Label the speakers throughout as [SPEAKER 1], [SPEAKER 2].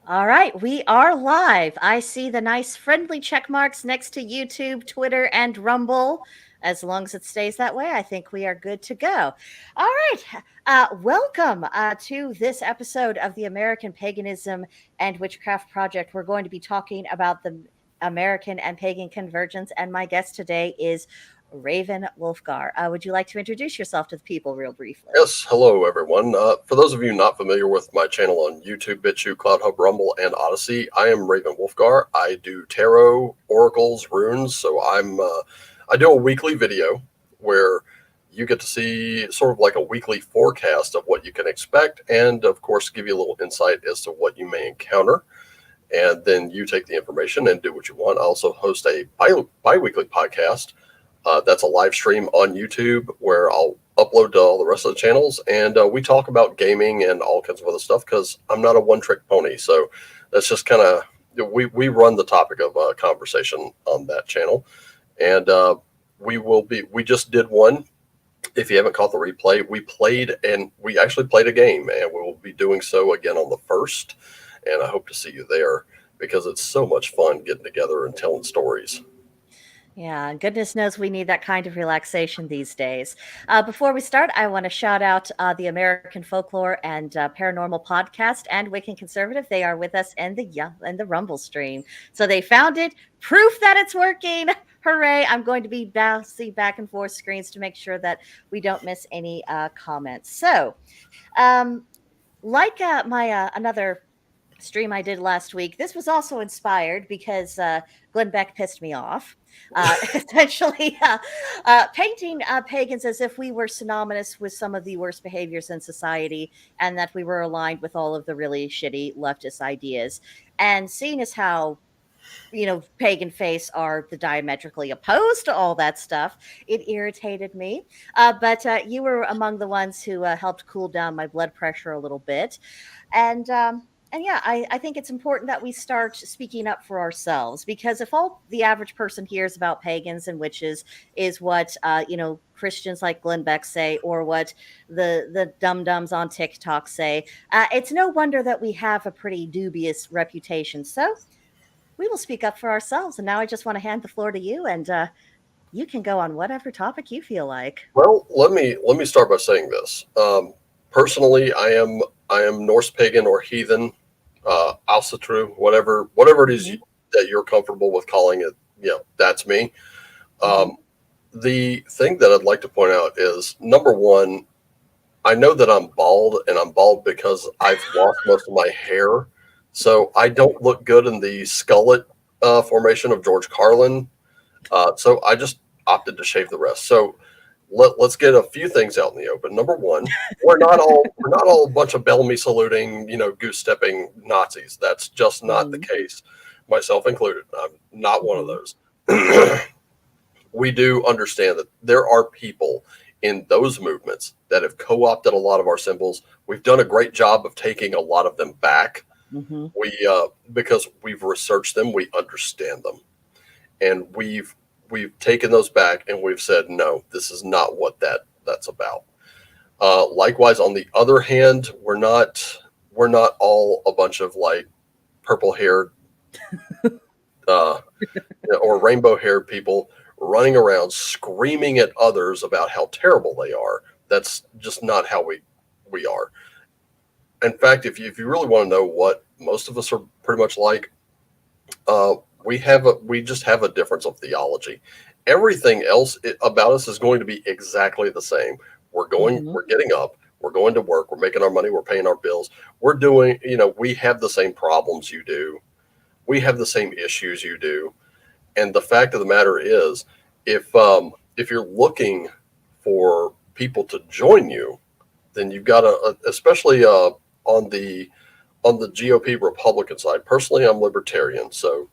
[SPEAKER 1] All right, we are live. I see the nice friendly check marks next to YouTube, Twitter, and Rumble. As long as it stays that way, I think we are good to go. All right, welcome to this episode of the American Paganism and Witchcraft Project. We're going to be talking about the American and Pagan Convergence, and my guest today is Raven Wulfgar. Would you like to introduce yourself to the people real briefly?
[SPEAKER 2] Yes, hello everyone. For those of you not familiar with my channel on YouTube, BitChute, CloudHub, Rumble, and Odyssey, I am Raven Wulfgar. I do tarot, oracles, runes. So I do a weekly video where you get to see sort of like a weekly forecast of what you can expect, and of course give you a little insight as to what you may encounter. And then you take the information and do what you want. I also host a bi-weekly podcast. That's a live stream on YouTube where I'll upload to all the rest of the channels, and we talk about gaming and all kinds of other stuff because I'm not a one-trick pony. So that's just kind of we run the topic of conversation on that channel, and we just did one. If you haven't caught the replay, we actually played a game, and we will be doing so again on the 1st, and I hope to see you there because it's so much fun getting together and telling stories.
[SPEAKER 1] Yeah, goodness knows we need that kind of relaxation these days. Before we start, I want to shout out the American Folklore and Paranormal Podcast and Wiccan Conservative. They are with us in the Rumble stream, so they found it. Proof that it's working. Hooray! I'm going to be bouncing back and forth screens to make sure that we don't miss any comments. So, like my another stream I did last week, this was also inspired because Glenn Beck pissed me off. Essentially, painting pagans as if we were synonymous with some of the worst behaviors in society and that we were aligned with all of the really shitty leftist ideas. And seeing as how pagan faiths are the diametrically opposed to all that stuff, it irritated me. But you were among the ones who helped cool down my blood pressure a little bit. And yeah, I think it's important that we start speaking up for ourselves, because if all the average person hears about pagans and witches is what Christians like Glenn Beck say, or what the dum-dums on TikTok say, it's no wonder that we have a pretty dubious reputation. So we will speak up for ourselves. And now I just want to hand the floor to you, and you can go on whatever topic you feel like.
[SPEAKER 2] Well, let me start by saying this. Personally, I am Norse pagan or heathen, Alcatru, whatever it is that you're comfortable with calling it. That's me. The thing that I'd like to point out is, number one, I know that I'm bald, and I'm bald because I've lost most of my hair, so I don't look good in the skullet formation of George Carlin. So I just opted to shave the rest. So let's get a few things out in the open. Number one, we're not all a bunch of Bellamy saluting, goose stepping Nazis. That's just not the case, myself included. I'm not one of those. We do understand that there are people in those movements that have co-opted a lot of our symbols. We've done a great job of taking a lot of them back. Because we've researched them, we understand them, and we've taken those back, and we've said, no, this is not what that's about. Likewise, on the other hand, we're not all a bunch of like purple haired or rainbow haired people running around screaming at others about how terrible they are. That's just not how we are. In fact, if you really want to know what most of us are pretty much like, we just have a difference of theology. Everything else about us is going to be exactly the same. We're getting up, we're going to work, we're making our money, we're paying our bills. We're doing, we have the same problems you do. We have the same issues you do. And the fact of the matter is, if you're looking for people to join you, then you've got to, especially on the GOP Republican side. Personally, I'm libertarian, so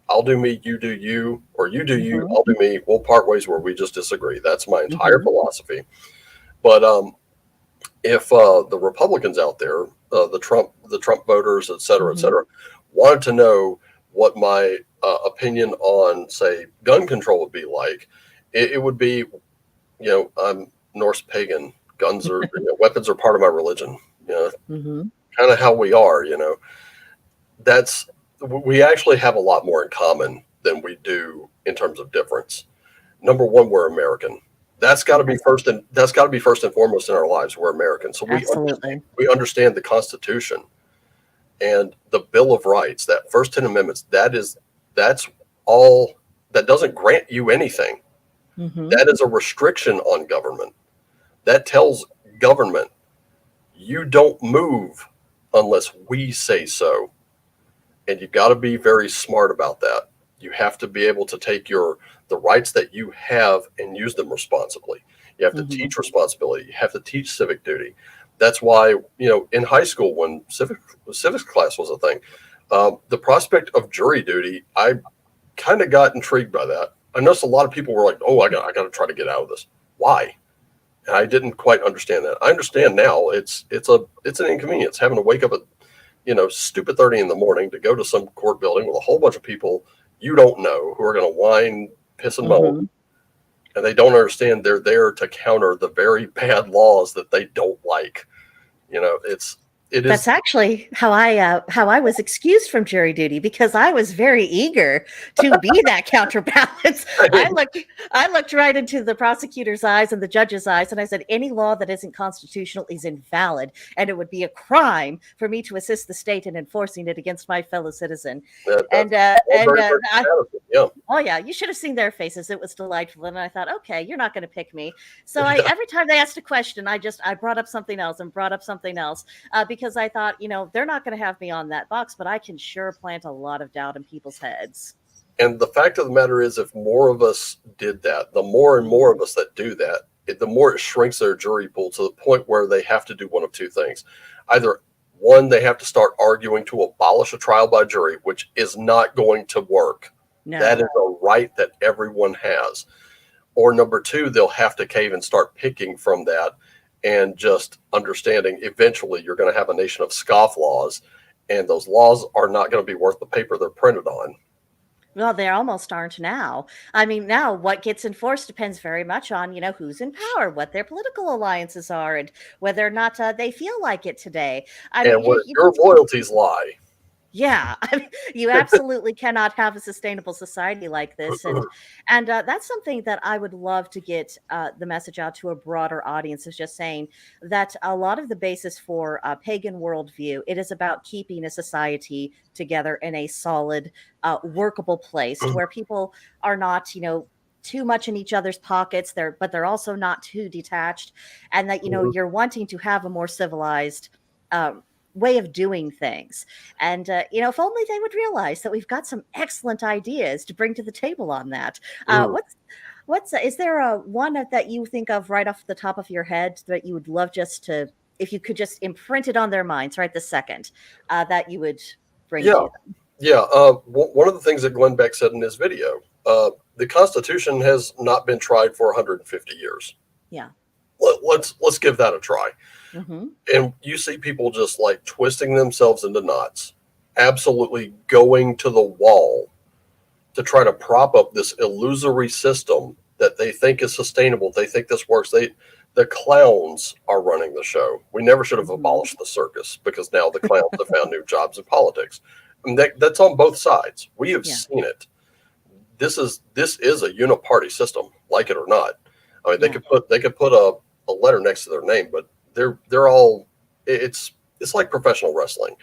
[SPEAKER 2] I'll do me, you do you, or you do you, I'll do me. We'll part ways where we just disagree. That's my entire philosophy. But if the Republicans out there, the Trump voters, et cetera, wanted to know what my opinion on, say, gun control would be like, it would be, I'm Norse pagan. Guns weapons are part of my religion. Kind of how we are. we actually have a lot more in common than we do in terms of difference. Number one, we're American. That's got to be first, and that's got to be first and foremost in our lives. We're American, so
[SPEAKER 1] Absolutely.
[SPEAKER 2] we understand the Constitution and the Bill of Rights. That first 10 amendments. That's all. That doesn't grant you anything.
[SPEAKER 1] Mm-hmm.
[SPEAKER 2] That is a restriction on government. That tells government you don't move unless we say so. And you've got to be very smart about that. You have to be able to take the rights that you have and use them responsibly. You have to teach responsibility. You have to teach civic duty. That's why, in high school, when civics class was a thing, the prospect of jury duty, I kind of got intrigued by that. I noticed a lot of people were like, "Oh, I got to try to get out of this." Why? And I didn't quite understand that. I understand now. It's an inconvenience having to wake up at stupid 30 in the morning to go to some court building with a whole bunch of people you don't know who are going to whine, piss, and moan, and they don't understand they're there to counter the very bad laws that they don't like.
[SPEAKER 1] That's actually how I was excused from jury duty, because I was very eager to be that counterbalance. I looked right into the prosecutor's eyes and the judge's eyes, and I said, any law that isn't constitutional is invalid, and it would be a crime for me to assist the state in enforcing it against my fellow citizen. Oh yeah, you should have seen their faces. It was delightful, and I thought, okay, you're not going to pick me. So every time they asked a question, I brought up something else and brought up something else. Because I thought, they're not going to have me on that box, but I can sure plant a lot of doubt in people's heads.
[SPEAKER 2] And the fact of the matter is, if more of us did that, the more and more of us that do that, the more it shrinks their jury pool to the point where they have to do one of two things. Either one, they have to start arguing to abolish a trial by jury, which is not going to work. No. That is a right that everyone has. Or number two, they'll have to cave and start picking from that, and just understanding eventually you're going to have a nation of scofflaws, and those laws are not going to be worth the paper they're printed on.
[SPEAKER 1] Well, they almost aren't now. I mean, now what gets enforced depends very much on, who's in power, what their political alliances are, and whether or not they feel like it today.
[SPEAKER 2] And where your loyalties lie.
[SPEAKER 1] Yeah, you absolutely cannot have a sustainable society like this, and that's something that I would love to get the message out to a broader audience. Is just saying that a lot of the basis for pagan worldview, it is about keeping a society together in a solid, workable place where people are not, too much in each other's pockets. But they're also not too detached, and that you're wanting to have a more civilized way of doing things. And if only they would realize that we've got some excellent ideas to bring to the table on that. Is there a one that you think of right off the top of your head that you would love just to, if you could just imprint it on their minds right this second, that you would bring to them?
[SPEAKER 2] Yeah. One of the things that Glenn Beck said in his video, the Constitution has not been tried for 150 years.
[SPEAKER 1] Yeah.
[SPEAKER 2] Let's give that a try. And you see people just like twisting themselves into knots, absolutely going to the wall to try to prop up this illusory system that they think is sustainable. They think this works. The clowns are running the show. We never should have abolished the circus, because now the clowns have found new jobs in politics. And that's on both sides. We have seen it. This is a uniparty system, like it or not. I mean, they could put a letter next to their name, but they're all, it's like professional wrestling.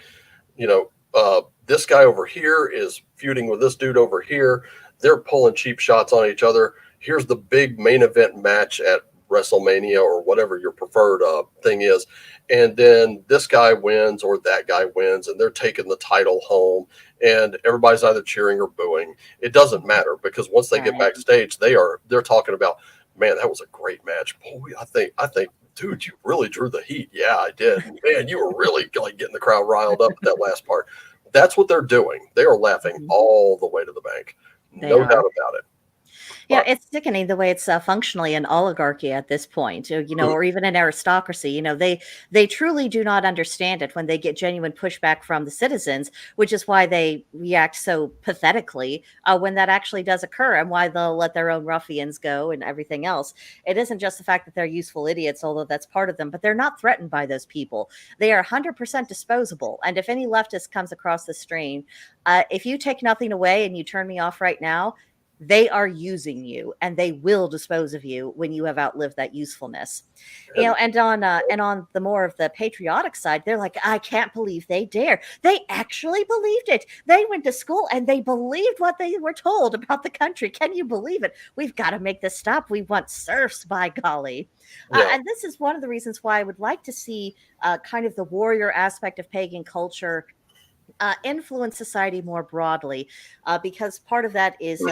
[SPEAKER 2] This guy over here is feuding with this dude over here. They're pulling cheap shots on each other. Here's the big main event match at WrestleMania or whatever your preferred thing is. And then this guy wins or that guy wins, and they're taking the title home, and everybody's either cheering or booing. It doesn't matter, because once they get backstage, they're talking about, man, that was a great match. Boy, I think, dude, you really drew the heat. Yeah, I did. Man, you were really like getting the crowd riled up at that last part. That's what they're doing. They are laughing all the way to the bank. No doubt about it.
[SPEAKER 1] Yeah, it's sickening the way it's functionally an oligarchy at this point, or even an aristocracy. They truly do not understand it when they get genuine pushback from the citizens, which is why they react so pathetically when that actually does occur, and why they'll let their own ruffians go and everything else. It isn't just the fact that they're useful idiots, although that's part of them, but they're not threatened by those people. They are 100% disposable. And if any leftist comes across the stream, if you take nothing away and you turn me off right now, they are using you, and they will dispose of you when you have outlived that usefulness. And on the more of the patriotic side, they're like, I can't believe they dare. They actually believed it. They went to school and they believed what they were told about the country. Can you believe it? We've got to make this stop. We want serfs, by golly. And this is one of the reasons why I would like to see kind of the warrior aspect of pagan culture influence society more broadly, because part of that is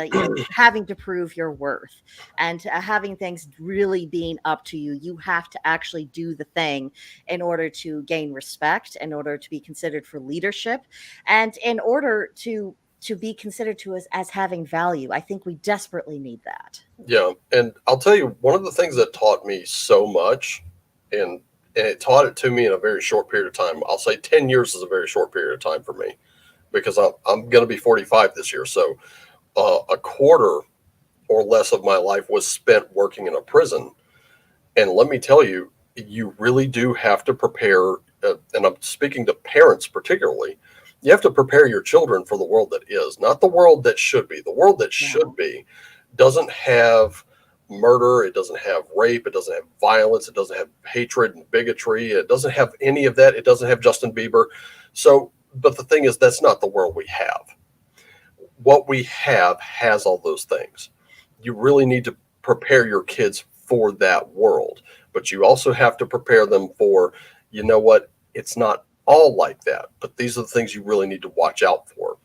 [SPEAKER 1] having to prove your worth, and having things really being up to you. You have to actually do the thing in order to gain respect, in order to be considered for leadership, and in order to be considered to us as having value. I think we desperately need that.
[SPEAKER 2] Yeah, and I'll tell you, one of the things that taught me so much, and it taught it to me in a very short period of time. I'll say 10 years is a very short period of time for me, because I'm going to be 45 this year. So a quarter or less of my life was spent working in a prison. And let me tell you, you really do have to prepare, and I'm speaking to parents particularly, you have to prepare your children for the world that is, not the world that should be. The world that should be doesn't have murder, it doesn't have rape, it doesn't have violence, it doesn't have hatred and bigotry, it doesn't have any of that, it doesn't have Justin Bieber. So, but the thing is, that's not the world we have. What we have has all those things. You really need to prepare your kids for that world, but you also have to prepare them for, you know what, it's not all like that, but these are the things you really need to watch out for.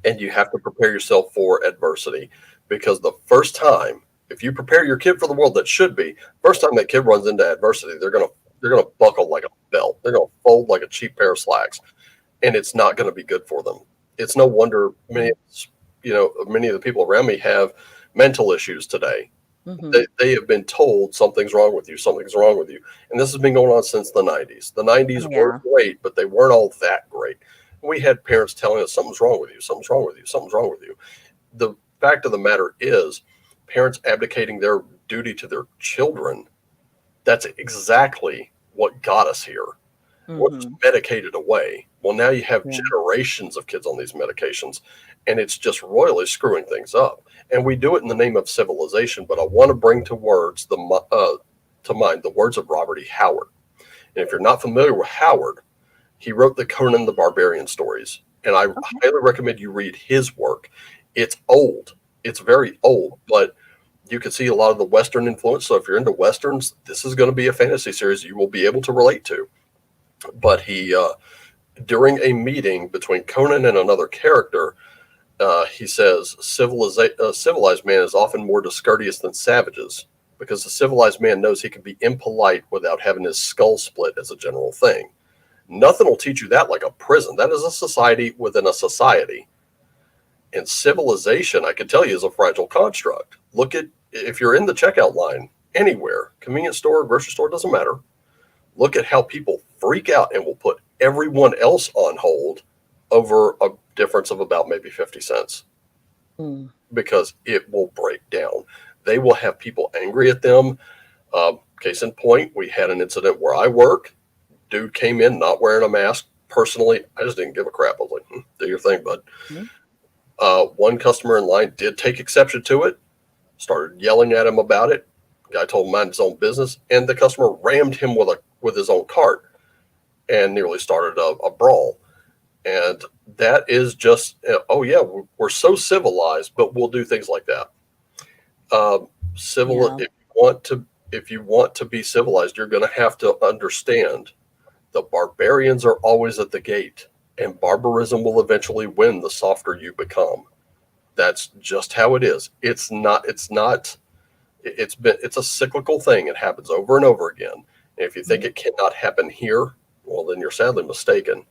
[SPEAKER 2] And you have to prepare yourself for adversity, because the first time, if you prepare your kid for the world that should be, first time that kid runs into adversity, they're gonna buckle like a belt. They're gonna fold like a cheap pair of slacks, and it's not going to be good for them. It's no wonder many of the people around me have mental issues today. They have been told something's wrong with you, something's wrong with you, and this has been going on since the 90s. The 90s were great, but they weren't all that great. We had parents telling us something's wrong with you, something's wrong with you, something's wrong with you. The fact of the matter is, parents abdicating their duty to their children, that's exactly what got us here. We're just medicated away. Well, now you have generations of kids on these medications, and it's just royally screwing things up. And we do it in the name of civilization. But I want to bring to mind the words of Robert E. Howard. And if you're not familiar with Howard, he wrote the Conan the Barbarian stories, and I highly recommend you read his work. It's old. It's very old, but you can see a lot of the Western influence. So if you're into Westerns, this is going to be a fantasy series you will be able to relate to. But he, during a meeting between Conan and another character, he says, civilized man is often more discourteous than savages, because the civilized man knows he can be impolite without having his skull split as a general thing. Nothing will teach you that like a prison. That is a society within a society. And civilization, I can tell you, is a fragile construct. Look at, if you're in the checkout line anywhere, convenience store, grocery store, doesn't matter. Look at how people freak out and will put everyone else on hold over a difference of about maybe 50 cents because it will break down. They will have people angry at them. Case in point, we had an incident where I work. Dude came in not wearing a mask. Personally, I just didn't give a crap. I was like, do your thing, bud. One customer in line did take exception to it, started yelling at him about it. Guy told him mind his own business, and the customer rammed him with his own cart and nearly started a brawl. And that is just, we're so civilized, but we'll do things like that. If you want to be civilized, you're going to have to understand the barbarians are always at the gate, and barbarism will eventually win the softer you become. That's just how it is. It's a cyclical thing. It happens over and over again. And if you think it cannot happen here, well, then you're sadly mistaken.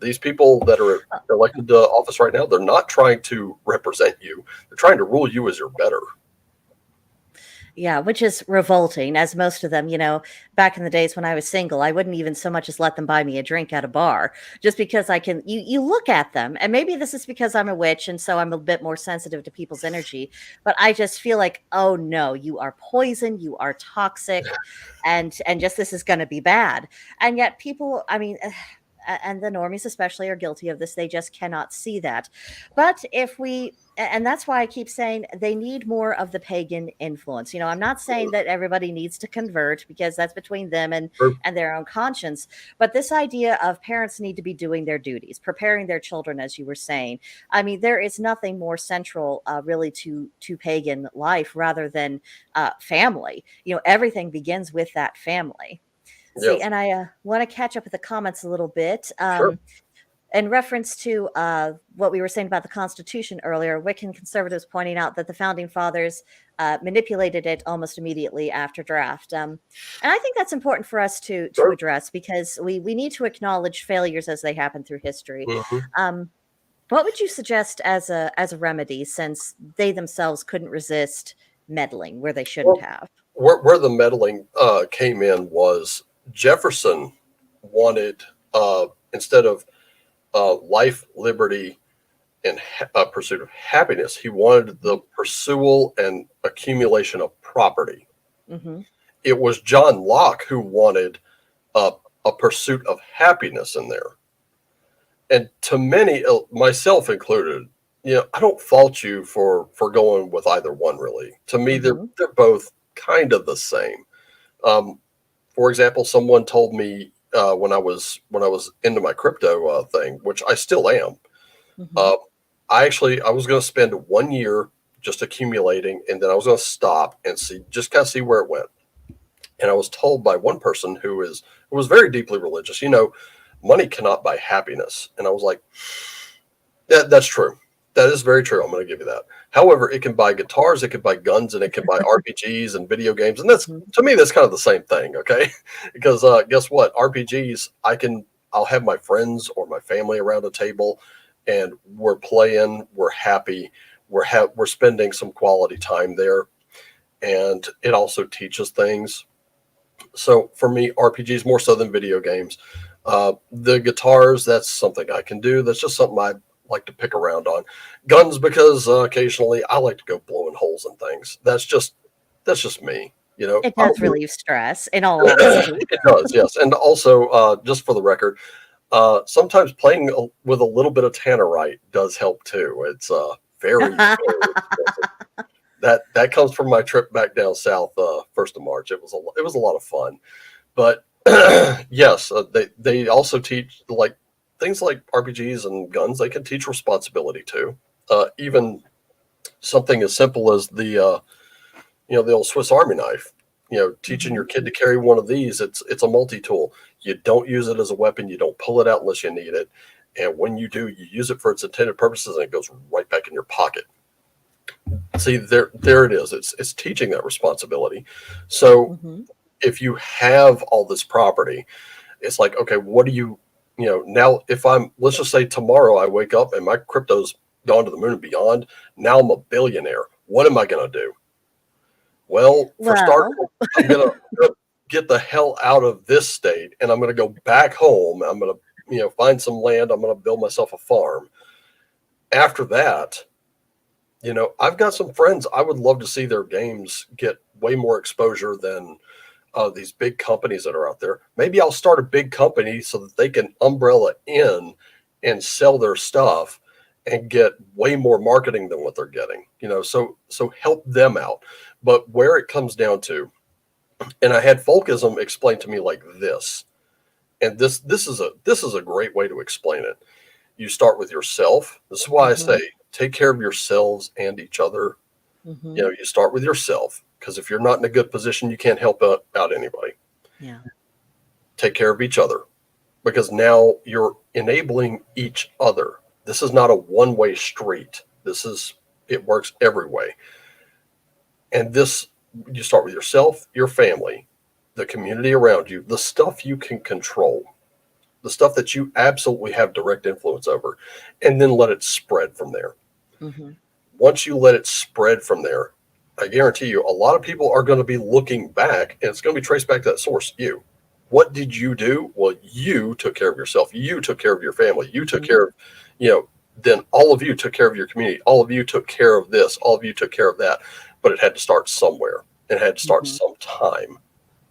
[SPEAKER 2] These people that are elected to office right now, they're not trying to represent you. They're trying to rule you as your better.
[SPEAKER 1] Yeah, which is revolting, as most of them, back in the days when I was single, I wouldn't even so much as let them buy me a drink at a bar, just because you look at them, and maybe this is because I'm a witch, and so I'm a bit more sensitive to people's energy, but I just feel like, oh no, you are poison, you are toxic, and just this is going to be bad. And yet people, I mean, and the normies especially are guilty of this. They just cannot see that. But and that's why I keep saying they need more of the pagan influence. I'm not saying that everybody needs to convert, because that's between them and their own conscience. But this idea of parents need to be doing their duties, preparing their children, as you were saying. I mean, there is nothing more central, really, to pagan life rather than family. Everything begins with that family. See,
[SPEAKER 2] Yes,
[SPEAKER 1] and I want to catch up with the comments a little bit.
[SPEAKER 2] sure.
[SPEAKER 1] In reference to what we were saying about the Constitution earlier, Wiccan Conservatives pointing out that the Founding Fathers manipulated it almost immediately after draft. And I think that's important for us to
[SPEAKER 2] Sure.
[SPEAKER 1] address, because we need to acknowledge failures as they happen through history.
[SPEAKER 2] Mhm.
[SPEAKER 1] Um, what would you suggest as a remedy, since they themselves couldn't resist meddling where they shouldn't
[SPEAKER 2] Well,
[SPEAKER 1] have?
[SPEAKER 2] where the meddling came in was Jefferson wanted, instead of life, liberty, and pursuit of happiness, he wanted the pursual and accumulation of property.
[SPEAKER 1] Hmm.
[SPEAKER 2] It was John Locke who wanted a, a pursuit of happiness in there. And to many, myself included, I don't fault you for going with either one. Really, to me,
[SPEAKER 1] Hmm.
[SPEAKER 2] they're both kind of the same. Um, for example, someone told me when I was into my crypto thing, which I still am.
[SPEAKER 1] Hmm.
[SPEAKER 2] Uh, I was going to spend 1 year just accumulating, and then I was going to stop and just kind of see where it went. And I was told by one person who was very deeply religious, money cannot buy happiness. And I was like, yeah, that's true. That is very true. I'm going to give you that. However, it can buy guitars, it can buy guns, and it can buy RPGs and video games. And that's,
[SPEAKER 1] Hmm.
[SPEAKER 2] to me, that's kind of the same thing. Okay. Because guess what? RPGs, I'll have my friends or my family around a table, and we're playing, we're happy, we're spending some quality time there. And it also teaches things. So for me, RPGs more so than video games. The guitars, that's something I can do. That's just something I like to pick around on. Guns, because occasionally I like to go blowing holes in things. That's just me.
[SPEAKER 1] It
[SPEAKER 2] I
[SPEAKER 1] does
[SPEAKER 2] don't
[SPEAKER 1] relieve stress, in all honesty.
[SPEAKER 2] it does, yes. And also, just for the record, sometimes playing with a little bit of tannerite does help too. It's very, very expensive. That comes from my trip back down south, 1st of March. It was a lot of fun. But yes, they also teach like things like RPGs and guns. They can teach responsibility too. Even something as simple as the old Swiss Army knife. Teaching
[SPEAKER 1] Hmm.
[SPEAKER 2] your kid to carry one of these. It's a multi tool. You don't use it as a weapon. You don't pull it out unless you need it. And when you do, you use it for its intended purposes, and it goes right back in your pocket. See, there it is. It's teaching that responsibility. So
[SPEAKER 1] Hmm.
[SPEAKER 2] if you have all this property, it's like, okay, what do now if let's just say tomorrow I wake up and my crypto's gone to the moon and beyond. Now I'm a billionaire. What am I going to do? Well, for starters,
[SPEAKER 1] Well,
[SPEAKER 2] I'm going to get the hell out of this state, and I'm going to go back home. I'm going to, find some land. I'm going to build myself a farm. After that, I've got some friends. I would love to see their games get way more exposure than these big companies that are out there. Maybe I'll start a big company so that they can umbrella in and sell their stuff and get way more marketing than what they're getting. So help them out. But where it comes down to, and I had folkism explained to me like this, and this is a great way to explain it. You start with yourself. This is why I say
[SPEAKER 1] hmm.
[SPEAKER 2] take care of yourselves and each other.
[SPEAKER 1] Hmm.
[SPEAKER 2] You start with yourself, because if you're not in a good position, you can't help out anybody.
[SPEAKER 1] Yeah.
[SPEAKER 2] Take care of each other, because now you're enabling each other. This is not a one-way street. It works every way. And you start with yourself, your family, the community around you, the stuff you can control, the stuff that you absolutely have direct influence over, and then let it spread from there.
[SPEAKER 1] Hmm.
[SPEAKER 2] Once you let it spread from there, I guarantee you, a lot of people are going to be looking back, and it's going to be traced back to that source. You. What did you do? Well, you took care of yourself. You took care of your family. You took care of, then all of you took care of your community. All of you took care of this. All of you took care of that. But it had to start somewhere. It had to start sometime.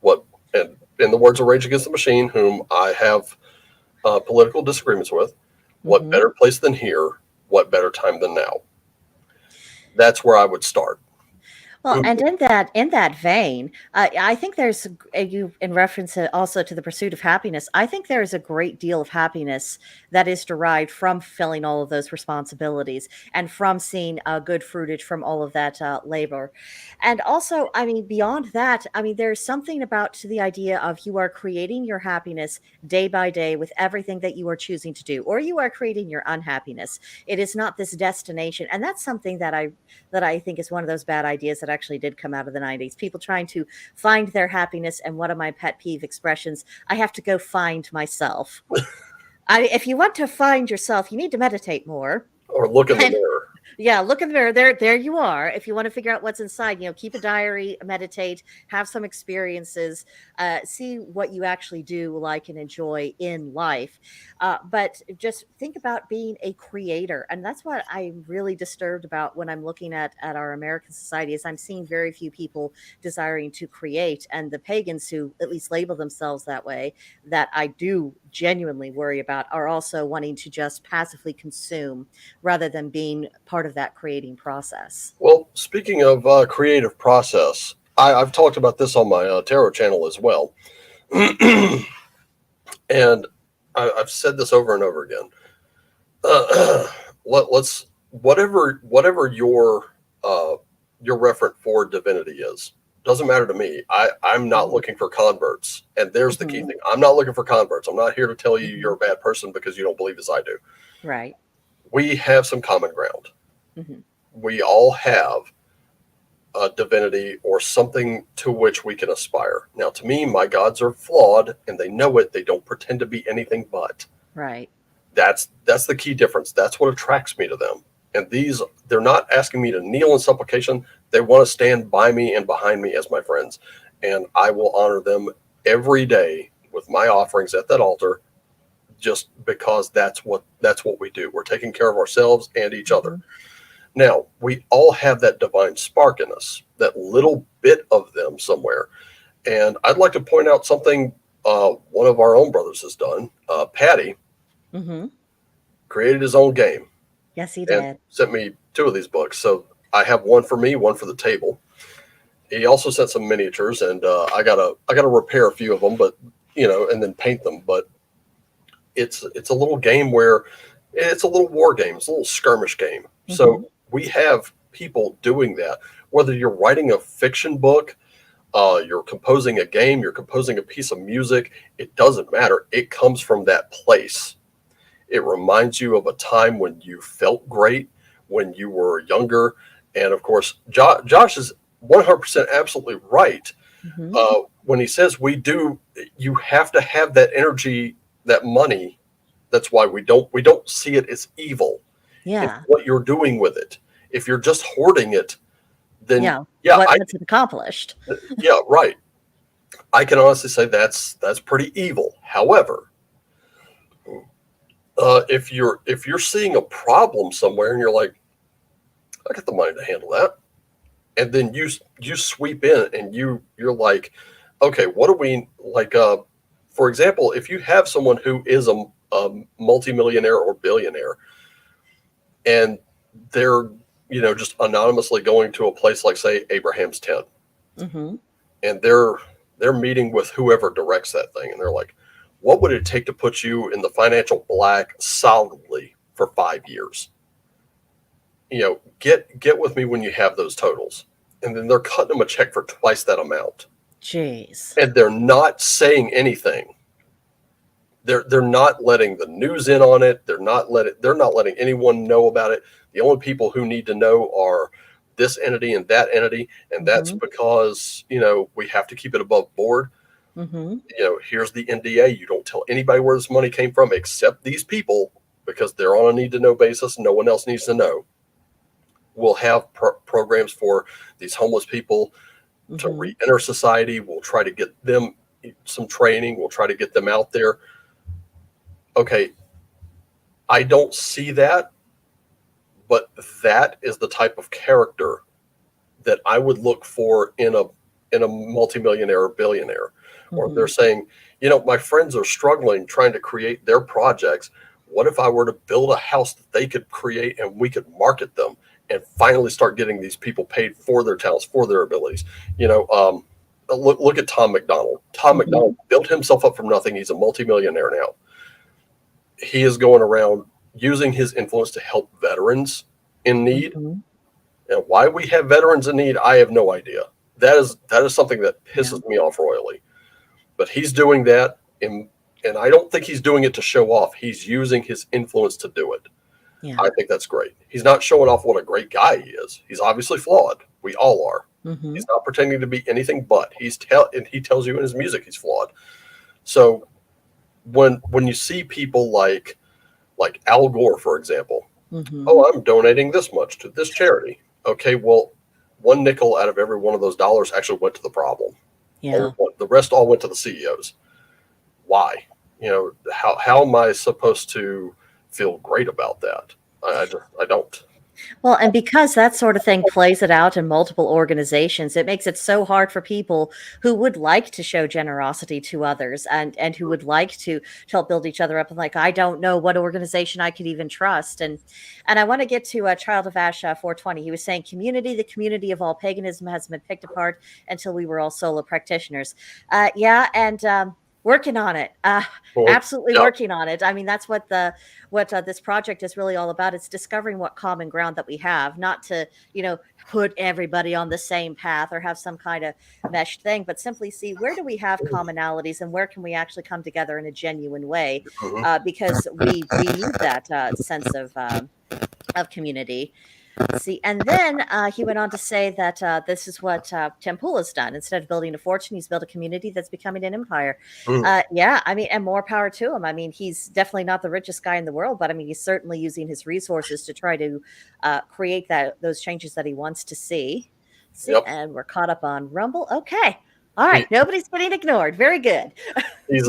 [SPEAKER 2] What, and in the words of Rage Against the Machine, whom I have political disagreements with, what better place than here? What better time than now? That's where I would start.
[SPEAKER 1] Well, and in that vein, I think there's you in reference also to the pursuit of happiness. I think there is a great deal of happiness that is derived from fulfilling all of those responsibilities and from seeing good fruitage from all of that labor. And also, I mean, beyond that, I mean, there's something about the idea of you are creating your happiness day by day with everything that you are choosing to do, or you are creating your unhappiness. It is not this destination, and that's something that I think is one of those bad ideas that actually did come out of the 90s. People trying to find their happiness. And one of my pet peeve expressions, I have to go find myself. If you want to find yourself, you need to meditate more.
[SPEAKER 2] Or look in the mirror.
[SPEAKER 1] Yeah, look in the mirror. There you are. If you want to figure out what's inside, keep a diary, meditate, have some experiences, see what you actually do like and enjoy in life. But just think about being a creator. And that's what I'm really disturbed about when I'm looking at our American society is I'm seeing very few people desiring to create. And the pagans who at least label themselves that way, that I do genuinely worry about, are also wanting to just passively consume rather than being part of that creating process.
[SPEAKER 2] Well, speaking of creative process, I've talked about this on my tarot channel as well. And I've said this over and over again. Let's whatever your referent for divinity is, doesn't matter to me. I'm not looking for converts, and there's the key thing. I'm not looking for converts. I'm not here to tell you you're a bad person because you don't believe as I do.
[SPEAKER 1] Right.
[SPEAKER 2] We have some common ground. We all have a divinity or something to which we can aspire. Now, to me, my gods are flawed, and they know it. They don't pretend to be anything but.
[SPEAKER 1] Right.
[SPEAKER 2] That's the key difference. That's what attracts me to them. And they're not asking me to kneel in supplication. They want to stand by me and behind me as my friends. And I will honor them every day with my offerings at that altar, just because that's what we do. We're taking care of ourselves and each other. Now, we all have that divine spark in us, that little bit of them somewhere. And I'd like to point out something one of our own brothers has done. Patty created his own game.
[SPEAKER 1] Yes, he did.
[SPEAKER 2] Sent me 2 of these books. So I have one for me, one for the table. He also sent some miniatures, and I gotta repair a few of them, but and then paint them. But it's a little game where it's a little war game. It's a little skirmish game. So we have people doing that. Whether you're writing a fiction book, you're composing a game, you're composing a piece of music, it doesn't matter. It comes from that place. It reminds you of a time when you felt great, when you were younger. And of course, Josh is 100% absolutely right. When he says you have to have that energy, that money. That's why we don't see it as evil.
[SPEAKER 1] Yeah.
[SPEAKER 2] It's what you're doing with it. If you're just hoarding it, then
[SPEAKER 1] what's it accomplished?
[SPEAKER 2] Yeah, right. I can honestly say that's pretty evil. However, if you're seeing a problem somewhere and you're like, I got the money to handle that, and then you sweep in and you're like, okay, what do we like? For example, if you have someone who is a multimillionaire or billionaire, and they're just anonymously going to a place like, say, Abraham's tent, and they're meeting with whoever directs that thing, and they're like, what would it take to put you in the financial black solidly for 5 years? Get with me when you have those totals. And then they're cutting them a check for twice that amount.
[SPEAKER 1] Jeez.
[SPEAKER 2] And they're not saying anything. They're not letting the news in on it. They're not letting anyone know about it. The only people who need to know are this entity and that entity, and that's because we have to keep it above board. Here's the NDA. You don't tell anybody where this money came from except these people, because they're on a need to know basis. No one else needs to know. we'll have programs for these homeless people to re-enter society. We'll try to get them some training. We'll try to get them out there. Okay, I don't see that, but that is the type of character that I would look for in a multimillionaire or billionaire. Or they're saying, my friends are struggling trying to create their projects. What if I were to build a house that they could create and we could market them and finally start getting these people paid for their talents, for their abilities? Look at Tom McDonald. Tom McDonald built himself up from nothing. He's a multimillionaire now. He is going around using his influence to help veterans in need. And why we have veterans in need, I have no idea. That is something that pisses me off royally. But he's doing that, and I don't think he's doing it to show off. He's using his influence to do it. Yeah. I think that's great. He's not showing off what a great guy he is. He's obviously flawed. We all are. He's not pretending to be anything but. And he tells you in his music he's flawed. So when you see people like Al Gore, for example, oh, I'm donating this much to this charity. Okay, well, one nickel out of every one of those dollars actually went to the problem. Yeah. The rest all went to the CEOs. Why? How am I supposed to feel great about that? I don't.
[SPEAKER 1] Well, and because that sort of thing plays it out in multiple organizations, it makes it so hard for people who would like to show generosity to others and who would like to help build each other up. And I don't know what organization I could even trust. And I want to get to Child of Ash 420. He was saying the community of all paganism has been picked apart until we were all solo practitioners. Working on it. Absolutely working on it. I mean, that's what this project is really all about. It's discovering what common ground that we have, not to, put everybody on the same path or have some kind of meshed thing, but simply see where do we have commonalities and where can we actually come together in a genuine way, because we need that sense of community. See, and then he went on to say that this is what Tim Pool has done. Instead of building a fortune, he's built a community that's becoming an empire. And more power to him. I mean, he's definitely not the richest guy in the world, but I mean, he's certainly using his resources to try to create those changes that he wants to see. And we're caught up on Rumble. Okay. All right, nobody's getting ignored. Very good.
[SPEAKER 2] He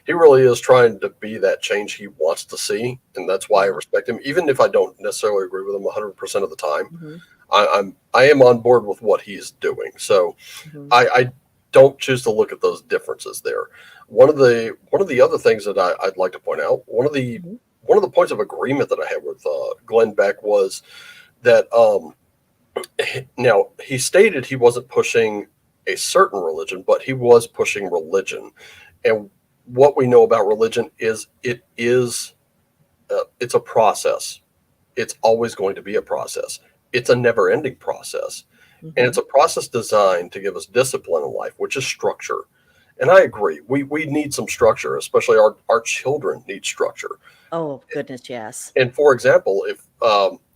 [SPEAKER 2] really is trying to be that change he wants to see, and that's why I respect him. Even if I don't necessarily agree with him 100% of the time, I am on board with what he's doing. So I don't choose to look at those differences there. One of the other things that I'd like to point out, one of the points of agreement that I had with Glenn Beck was that now he stated he wasn't pushing a certain religion, but he was pushing religion. And what we know about religion is it's a process. It's always going to be a process. It's a never-ending process. And it's a process designed to give us discipline in life, which is structure. And I agree. We need some structure, especially our children need structure.
[SPEAKER 1] Oh, goodness, yes.
[SPEAKER 2] And for example,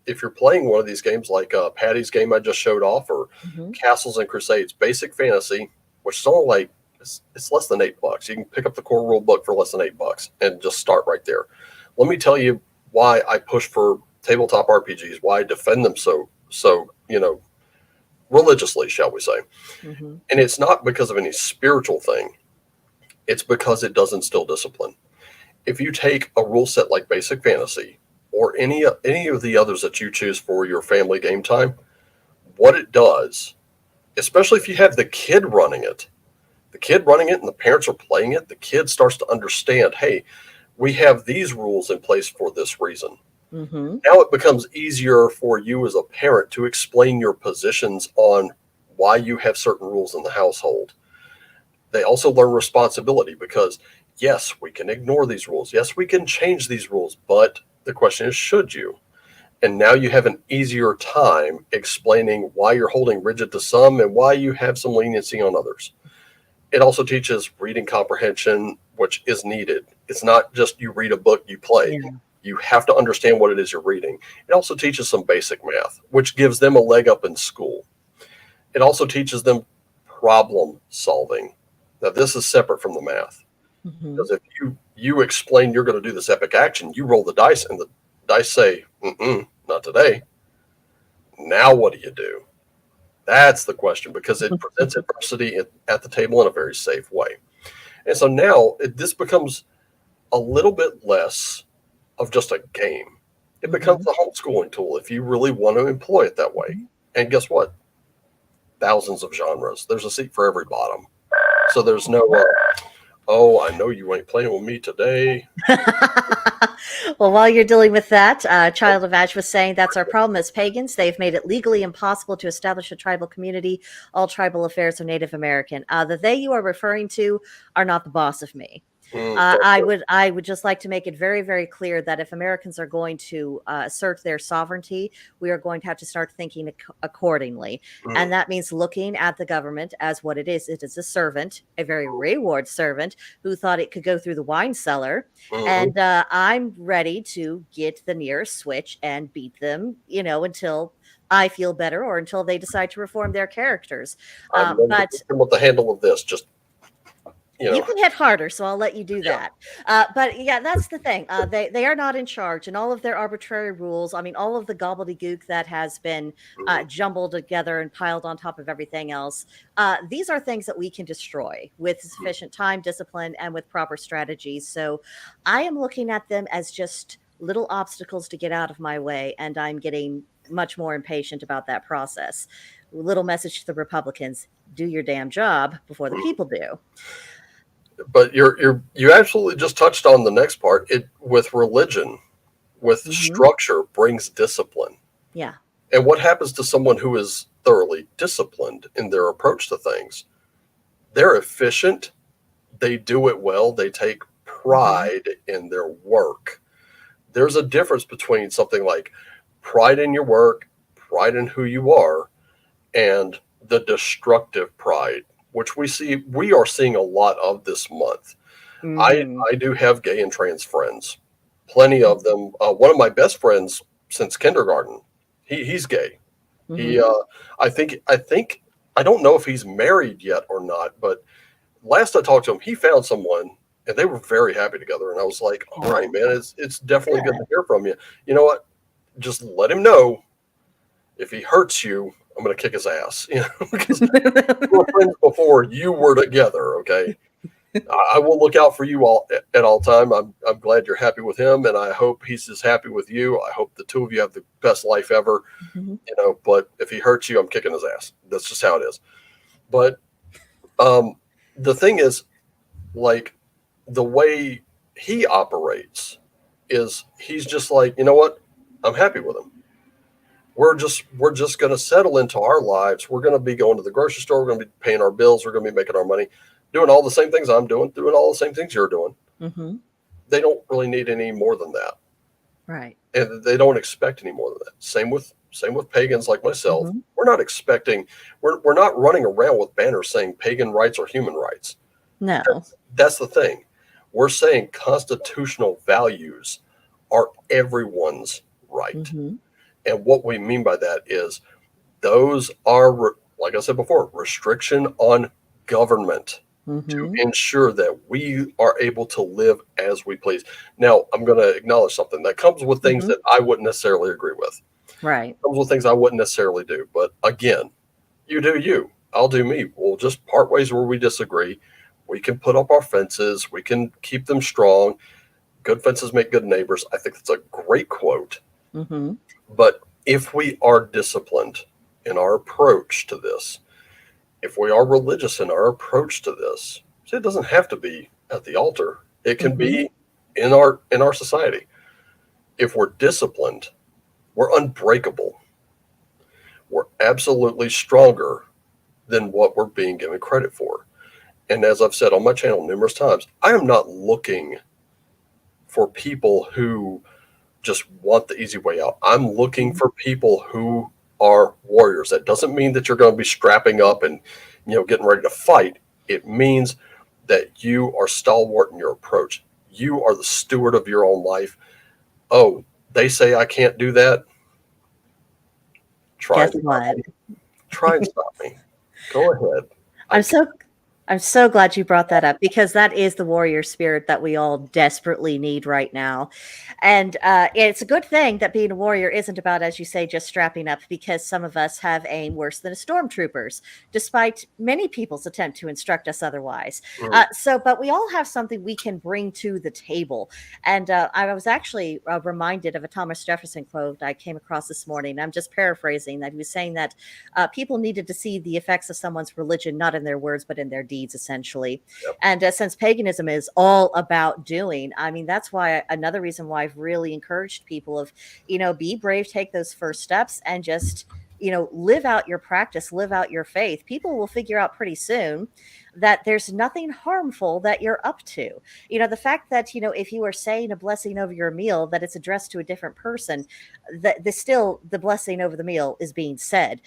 [SPEAKER 2] if you're playing one of these games like Patty's game I just showed off, or Castles and Crusades, basic fantasy, which is only like it's less than $8. You can pick up the core rule book for less than $8 and just start right there. Let me tell you why I push for tabletop RPGs, why I defend them so religiously, shall we say. And it's not because of any spiritual thing. It's because it does instill discipline. If you take a rule set like basic fantasy, or any of the others that you choose for your family game time, what it does, especially if you have the kid running it and the parents are playing it, the kid starts to understand, hey, we have these rules in place for this reason. Now it becomes easier for you as a parent to explain your positions on why you have certain rules in the household. They also learn responsibility because, yes, we can ignore these rules. Yes, we can change these rules, but the question is, should you? And now you have an easier time explaining why you're holding rigid to some and why you have some leniency on others. It also teaches reading comprehension, which is needed. It's not just you read a book, you play. Yeah. You have to understand what it is you're reading. It also teaches some basic math, which gives them a leg up in school. It also teaches them problem solving. Now, this is separate from the math. Because if you explain you're going to do this epic action, you roll the dice and the dice say, not today. Now what do you do? That's the question, because it presents adversity at the table in a very safe way. And so now this becomes a little bit less of just a game. It becomes a homeschooling tool if you really want to employ it that way. And guess what? Thousands of genres. There's a seat for every bottom. So there's no, oh, I know you ain't playing with me today.
[SPEAKER 1] Well, while you're dealing with that, Child of Ash was saying that's our problem as pagans. They've made it legally impossible to establish a tribal community. All tribal affairs are Native American. The they you are referring to are not the boss of me. I would just like to make it very, very clear that if Americans are going to assert their sovereignty, we are going to have to start thinking accordingly. And that means looking at the government as what it is. It is a servant, a very wayward servant who thought it could go through the wine cellar. And I'm ready to get the nearest switch and beat them, until I feel better or until they decide to reform their characters.
[SPEAKER 2] But with the handle of this, just
[SPEAKER 1] you can hit harder, so I'll let you do that. But yeah, that's the thing. They are not in charge, and all of their arbitrary rules. I mean, all of the gobbledygook that has been jumbled together and piled on top of everything else. These are things that we can destroy with sufficient time, discipline, and with proper strategies. So I am looking at them as just little obstacles to get out of my way, and I'm getting much more impatient about that process. Little message to the Republicans: do your damn job before the people do.
[SPEAKER 2] But you absolutely just touched on the next part. It with religion, with structure brings discipline.
[SPEAKER 1] Yeah.
[SPEAKER 2] And what happens to someone who is thoroughly disciplined in their approach to things? They're efficient. They do it well. They take pride in their work. There's a difference between something like pride in your work, pride in who you are, and the destructive pride, which we are seeing a lot of this month. I do have gay and trans friends, plenty of them. One of my best friends since kindergarten, he's gay. He, I think, I don't know if he's married yet or not, but last I talked to him, he found someone and they were very happy together. And I was like, all right, man, it's definitely good to hear from you. You know what? Just let him know if he hurts you, I'm going to kick his ass, because we were friends before you were together. Okay. I will look out for you all at all time. I'm glad you're happy with him, and I hope he's as happy with you. I hope the two of you have the best life ever, but if he hurts you, I'm kicking his ass. That's just how it is. But the thing is, like, the way he operates is he's just like, you know what? I'm happy with him. We're just going to settle into our lives. We're going to be going to the grocery store. We're going to be paying our bills. We're going to be making our money, doing all the same things I'm doing all the same things you're doing. They don't really need any more than that.
[SPEAKER 1] Right.
[SPEAKER 2] And they don't expect any more than that. Same with pagans like myself. We're not expecting, we're not running around with banners saying pagan rights or human rights.
[SPEAKER 1] No.
[SPEAKER 2] That's the thing. We're saying constitutional values are everyone's right. And what we mean by that is those are, like I said before, restriction on government to ensure that we are able to live as we please. Now, I'm going to acknowledge something that comes with things that I wouldn't necessarily agree with.
[SPEAKER 1] Right.
[SPEAKER 2] Comes with things I wouldn't necessarily do. But again, you do you. I'll do me. We'll just part ways where we disagree. We can put up our fences. We can keep them strong. Good fences make good neighbors. I think that's a great quote. But if we are disciplined in our approach to this, if we are religious in our approach to this, so it doesn't have to be at the altar. It can be in our society. If we're disciplined, we're unbreakable. We're absolutely stronger than what we're being given credit for. And as I've said on my channel numerous times, I am not looking for people who just want the easy way out. I'm looking for people who are warriors. That doesn't mean that you're going to be strapping up and, getting ready to fight. It means that you are stalwart in your approach. You are the steward of your own life. Oh, they say I can't do that. Try and stop me. Go ahead.
[SPEAKER 1] I'm so glad you brought that up because that is the warrior spirit that we all desperately need right now. And it's a good thing that being a warrior isn't about, as you say, just strapping up, because some of us have aim worse than a stormtrooper's, despite many people's attempt to instruct us otherwise.
[SPEAKER 2] Mm.
[SPEAKER 1] But we all have something we can bring to the table. And I was actually reminded of a Thomas Jefferson quote I came across this morning. I'm just paraphrasing that. He was saying that people needed to see the effects of someone's religion, not in their words, but in their deeds, essentially.
[SPEAKER 2] Yep.
[SPEAKER 1] And since paganism is all about doing, I mean, that's why another reason why I've really encouraged people of, be brave, take those first steps, and just, live out your practice, live out your faith. People will figure out pretty soon that there's nothing harmful that you're up to. The fact that, if you are saying a blessing over your meal, that it's addressed to a different person, that the blessing over the meal is being said.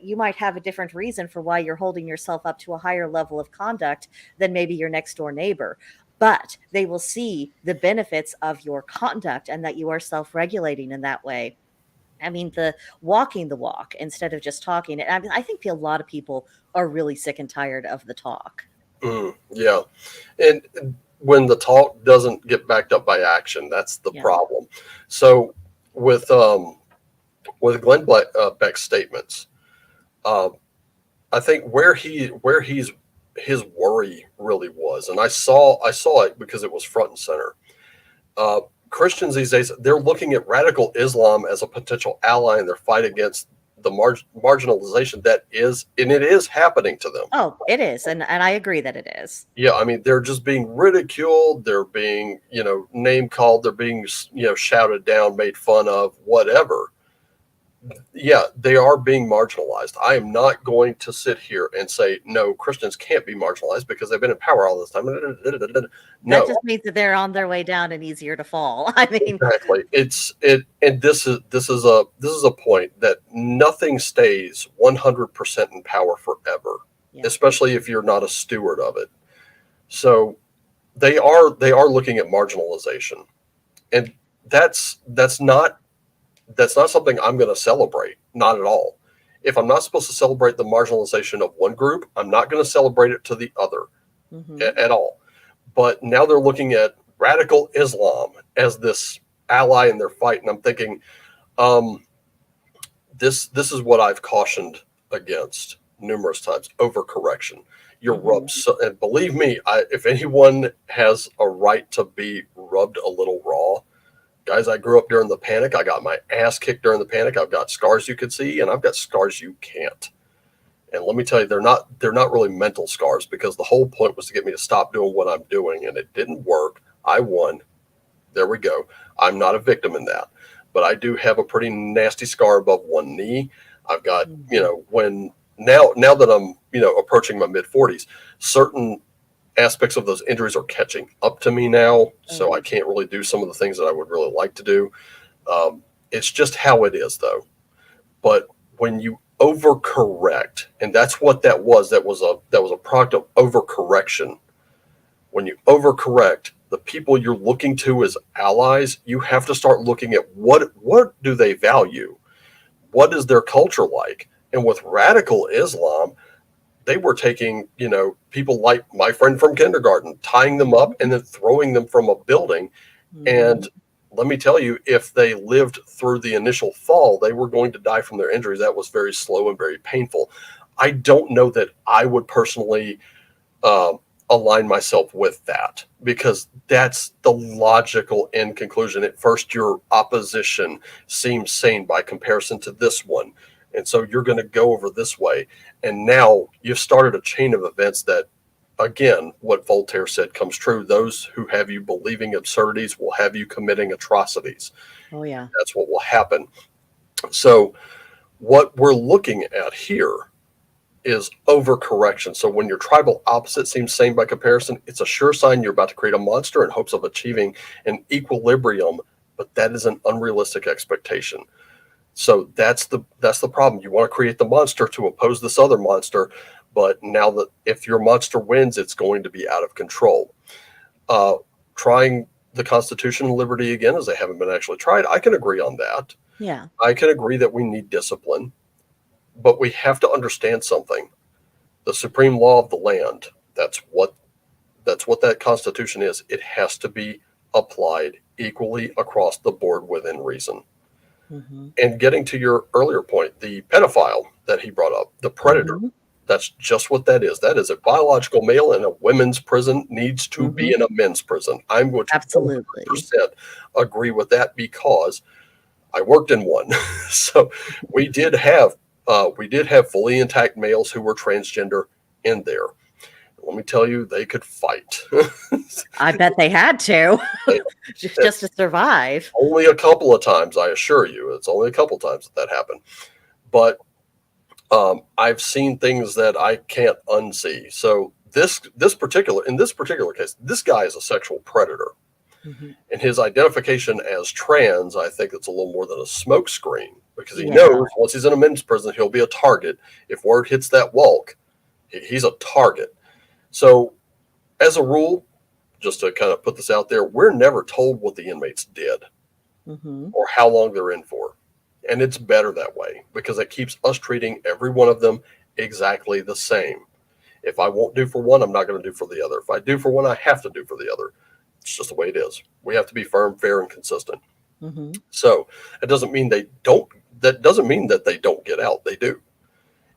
[SPEAKER 1] You might have a different reason for why you're holding yourself up to a higher level of conduct than maybe your next door neighbor, but they will see the benefits of your conduct and that you are self-regulating in that way. I mean, the walking the walk instead of just talking it. I mean, I think a lot of people are really sick and tired of the talk.
[SPEAKER 2] Yeah. And when the talk doesn't get backed up by action, that's the problem. So with Glenn Beck's statements, I think where his worry really was, and I saw it because it was front and center. Christians these days, they're looking at radical Islam as a potential ally in their fight against the marginalization that is, and it is happening to them.
[SPEAKER 1] Oh, it is. And I agree that it is.
[SPEAKER 2] Yeah. I mean, they're just being ridiculed. They're being, name called. They're being, shouted down, made fun of, whatever. Yeah, they are being marginalized. I am not going to sit here and say, no, Christians can't be marginalized because they've been in power all this time. No.
[SPEAKER 1] That just means that they're on their way down and easier to fall. I mean,
[SPEAKER 2] exactly. And this is a point that nothing stays 100% in power forever, especially if you're not a steward of it. So they are looking at marginalization, and that's not something I'm going to celebrate. Not at all. If I'm not supposed to celebrate the marginalization of one group, I'm not going to celebrate it to the other at all. But now they're looking at radical Islam as this ally in their fight. And I'm thinking, this is what I've cautioned against numerous times: overcorrection. You're rubbed. So, and believe me, if anyone has a right to be rubbed a little raw, guys, I grew up during the panic. I got my ass kicked during the panic. I've got scars you could see, and I've got scars you can't. And let me tell you, they're not really mental scars, because the whole point was to get me to stop doing what I'm doing, and it didn't work. I won. There we go. I'm not a victim in that, but I do have a pretty nasty scar above one knee. I've got, when now that I'm, approaching my mid 40s, certain aspects of those injuries are catching up to me now. So I can't really do some of the things that I would really like to do. It's just how it is, though. But when you overcorrect, and that's what that was a product of overcorrection. When you overcorrect, the people you're looking to as allies, you have to start looking at what do they value? What is their culture like? And with radical Islam, they were taking, people like my friend from kindergarten, tying them up and then throwing them from a building. And let me tell you, if they lived through the initial fall, they were going to die from their injuries. That was very slow and very painful. I don't know that I would personally align myself with that, because that's the logical end conclusion. At first, your opposition seems sane by comparison to this one. And so you're going to go over this way. And now you've started a chain of events that, again, what Voltaire said comes true. Those who have you believing absurdities will have you committing atrocities.
[SPEAKER 1] Oh, yeah.
[SPEAKER 2] That's what will happen. So what we're looking at here is overcorrection. So when your tribal opposite seems sane by comparison, it's a sure sign you're about to create a monster in hopes of achieving an equilibrium, but that is an unrealistic expectation. So that's the problem. You want to create the monster to oppose this other monster, but now that if your monster wins, it's going to be out of control. Trying the Constitution and liberty again, as they haven't been actually tried, I can agree on that.
[SPEAKER 1] Yeah.
[SPEAKER 2] I can agree that we need discipline, but we have to understand something. the supreme law of the land. That's what that Constitution is. It has to be applied equally across the board within reason.
[SPEAKER 1] Mm-hmm.
[SPEAKER 2] And getting to your earlier point, the pedophile that he brought up, the predator,
[SPEAKER 1] Mm-hmm.
[SPEAKER 2] that's just what that is. That is a biological male in a women's prison needs to be in a men's prison. I'm going to
[SPEAKER 1] Absolutely
[SPEAKER 2] 100% agree with that because I worked in one. So we did have fully intact males who were transgender in there. Let me tell you, they could fight.
[SPEAKER 1] I bet they had to
[SPEAKER 2] They-
[SPEAKER 1] just to survive.
[SPEAKER 2] Only a couple of times, I assure you. It's only a couple of times that happened. But I've seen things that I can't unsee. So in this particular case, this guy is a sexual predator.
[SPEAKER 1] Mm-hmm.
[SPEAKER 2] And his identification as trans, I think it's a little more than a smokescreen because he
[SPEAKER 1] Yeah.
[SPEAKER 2] knows once he's in a men's prison, he'll be a target. If word hits that walk, he's a target. So as a rule, just to kind of put this out there, we're never told what the inmates did
[SPEAKER 1] Mm-hmm.
[SPEAKER 2] or how long they're in for. And it's better that way because it keeps us treating every one of them exactly the same. If I won't do for one, I'm not going to do for the other. If I do for one, I have to do for the other. It's just the way it is. We have to be firm, fair, and consistent.
[SPEAKER 1] Mm-hmm.
[SPEAKER 2] So it doesn't mean they don't. That doesn't mean that they don't get out. They do.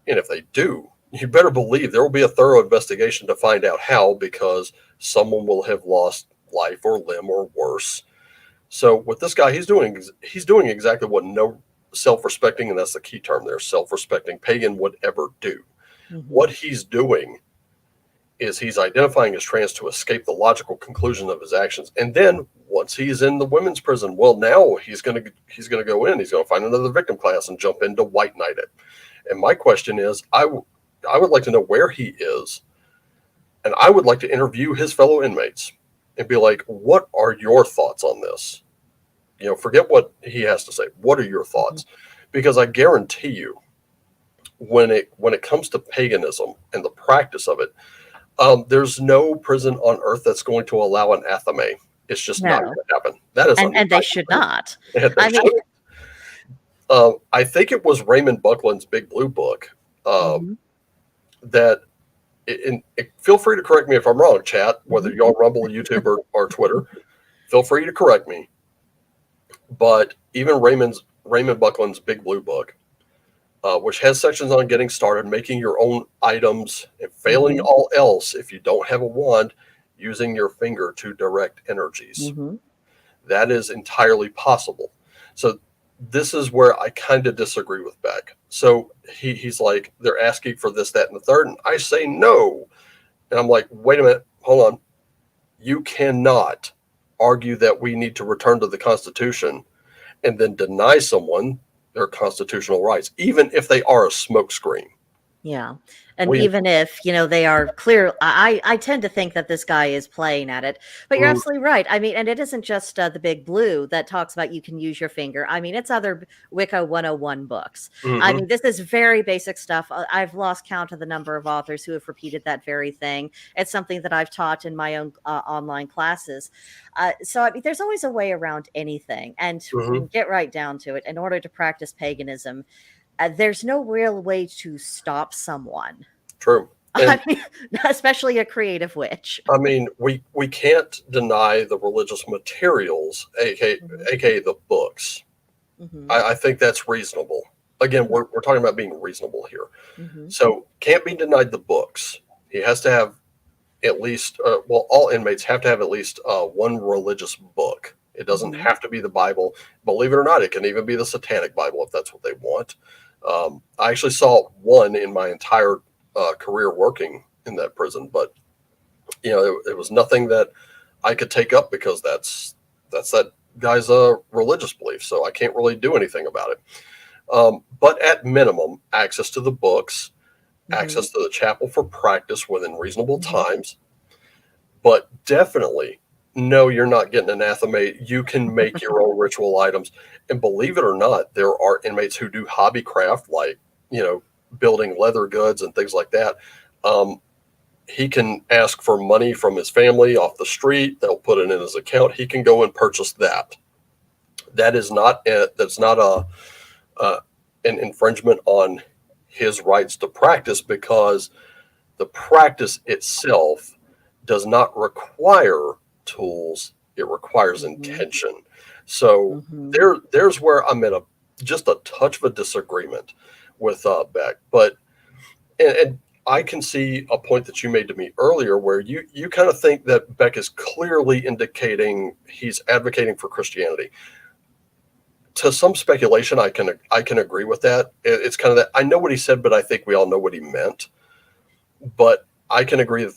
[SPEAKER 2] And if they do, you better believe there will be a thorough investigation to find out how, because someone will have lost life or limb or worse. So with this guy, he's doing exactly what no self-respecting, and that's the key term there, self-respecting pagan would ever do.
[SPEAKER 1] Mm-hmm.
[SPEAKER 2] What he's doing is he's identifying as trans to escape the logical conclusion of his actions. And then once he's in the women's prison, well, now he's going to go in, he's going to find another victim class and jump in to white knight it. And my question is, I would like to know where he is, and I would like to interview his fellow inmates and be like, what are your thoughts on this? Forget what he has to say. What are your thoughts? Because I guarantee you, when it comes to paganism and the practice of it, there's no prison on earth that's going to allow an athame. It's just not going to happen. That is,
[SPEAKER 1] and they should not.
[SPEAKER 2] I think it was Raymond Buckland's Big Blue Book that. Feel free to correct me if I'm wrong, chat. Whether you're on Rumble, YouTube, or Twitter, feel free to correct me. But even Raymond Buckland's Big Blue Book, which has sections on getting started, making your own items, and failing all else, if you don't have a wand, using your finger to direct energies. That is entirely possible. So this is where I kind of disagree with Beck. So he's like, they're asking for this, that, and the third, and I say no. And I'm like, wait a minute, hold on. You cannot argue that we need to return to the Constitution and then deny someone their constitutional rights, even if they are a smokescreen.
[SPEAKER 1] Yeah. And even if, they are clear, I tend to think that this guy is playing at it, but you're absolutely right. I mean, and it isn't just the Big Blue that talks about you can use your finger. I mean, it's other Wicca 101 books. I mean, this is very basic stuff. I've lost count of the number of authors who have repeated that very thing. It's something that I've taught in my own online classes. So I mean, there's always a way around anything. And get right down to it. In order to practice paganism, there's no real way to stop someone.
[SPEAKER 2] True.
[SPEAKER 1] I mean, especially a creative witch.
[SPEAKER 2] I mean, we can't deny the religious materials, aka the books. I think that's reasonable. Again, we're talking about being reasonable here. So can't be denied the books. He has to have at least, all inmates have to have at least one religious book. It doesn't have to be the Bible. Believe it or not, it can even be the Satanic Bible if that's what they want. I actually saw one in my entire career working in that prison, but it was nothing that I could take up because that's that guy's religious belief. So I can't really do anything about it. But at minimum, access to the books, access to the chapel for practice within reasonable times. But definitely, no, you're not getting anathema. You can make your own ritual items. And believe it or not, there are inmates who do hobby craft, like, building leather goods and things like that. He can ask for money from his family off the street. They'll put it in his account. He can go and purchase that. That's not an infringement on his rights to practice, because The practice itself does not require tools, it requires intention. So there's where I'm in just a touch of a disagreement with Beck. But and I can see a point that you made to me earlier where you kind of think that Beck is clearly indicating he's advocating for Christianity. To some speculation, I can agree with that. It's kind of that I know what he said, but I think we all know what he meant. But I can agree that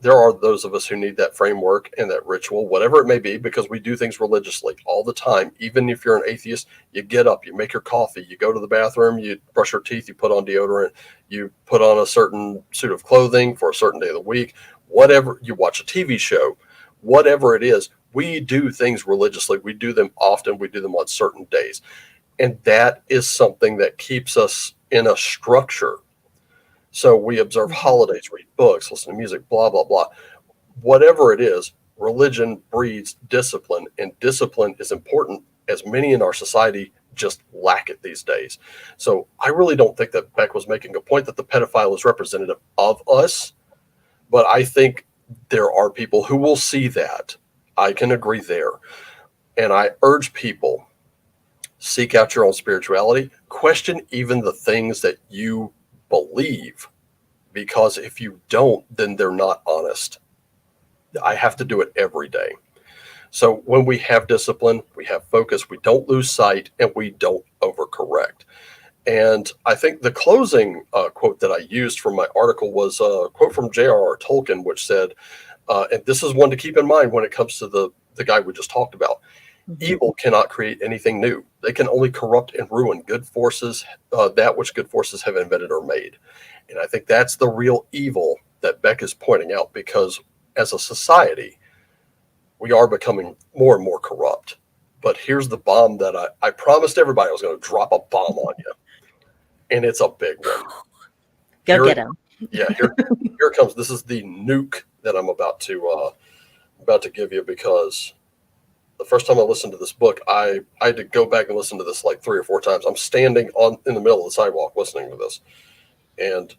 [SPEAKER 2] there are those of us who need that framework and that ritual, whatever it may be, because we do things religiously all the time. Even if you're an atheist, you get up, you make your coffee, you go to the bathroom, you brush your teeth, you put on deodorant, you put on a certain suit of clothing for a certain day of the week, whatever, you watch a TV show, whatever it is, we do things religiously. We do them often. We do them on certain days. And that is something that keeps us in a structure. So we observe holidays, read books, listen to music, blah, blah, blah. Whatever it is, religion breeds discipline, and discipline is important, as many in our society just lack it these days. So I really don't think that Beck was making a point that the pedophile is representative of us, but I think there are people who will see that. I can agree there. And I urge people, seek out your own spirituality, question even the things that you believe, because if you don't, then they're not honest. I have to do it every day. So when we have discipline, we have focus, we don't lose sight, and we don't overcorrect. And I think the closing quote that I used from my article was a quote from J.R.R. Tolkien, which said, and this is one to keep in mind when it comes to the guy we just talked about, evil cannot create anything new. They can only corrupt and ruin good forces, that which good forces have invented or made. And I think that's the real evil that Beck is pointing out, because as a society, we are becoming more and more corrupt. But here's the bomb that I promised everybody I was going to drop a bomb on you. And it's a big one.
[SPEAKER 1] Go get him.
[SPEAKER 2] Yeah, here it comes. This is the nuke that I'm about to give you, because the first time I listened to this book, I had to go back and listen to this like 3 or 4 times. I'm standing in the middle of the sidewalk listening to this, and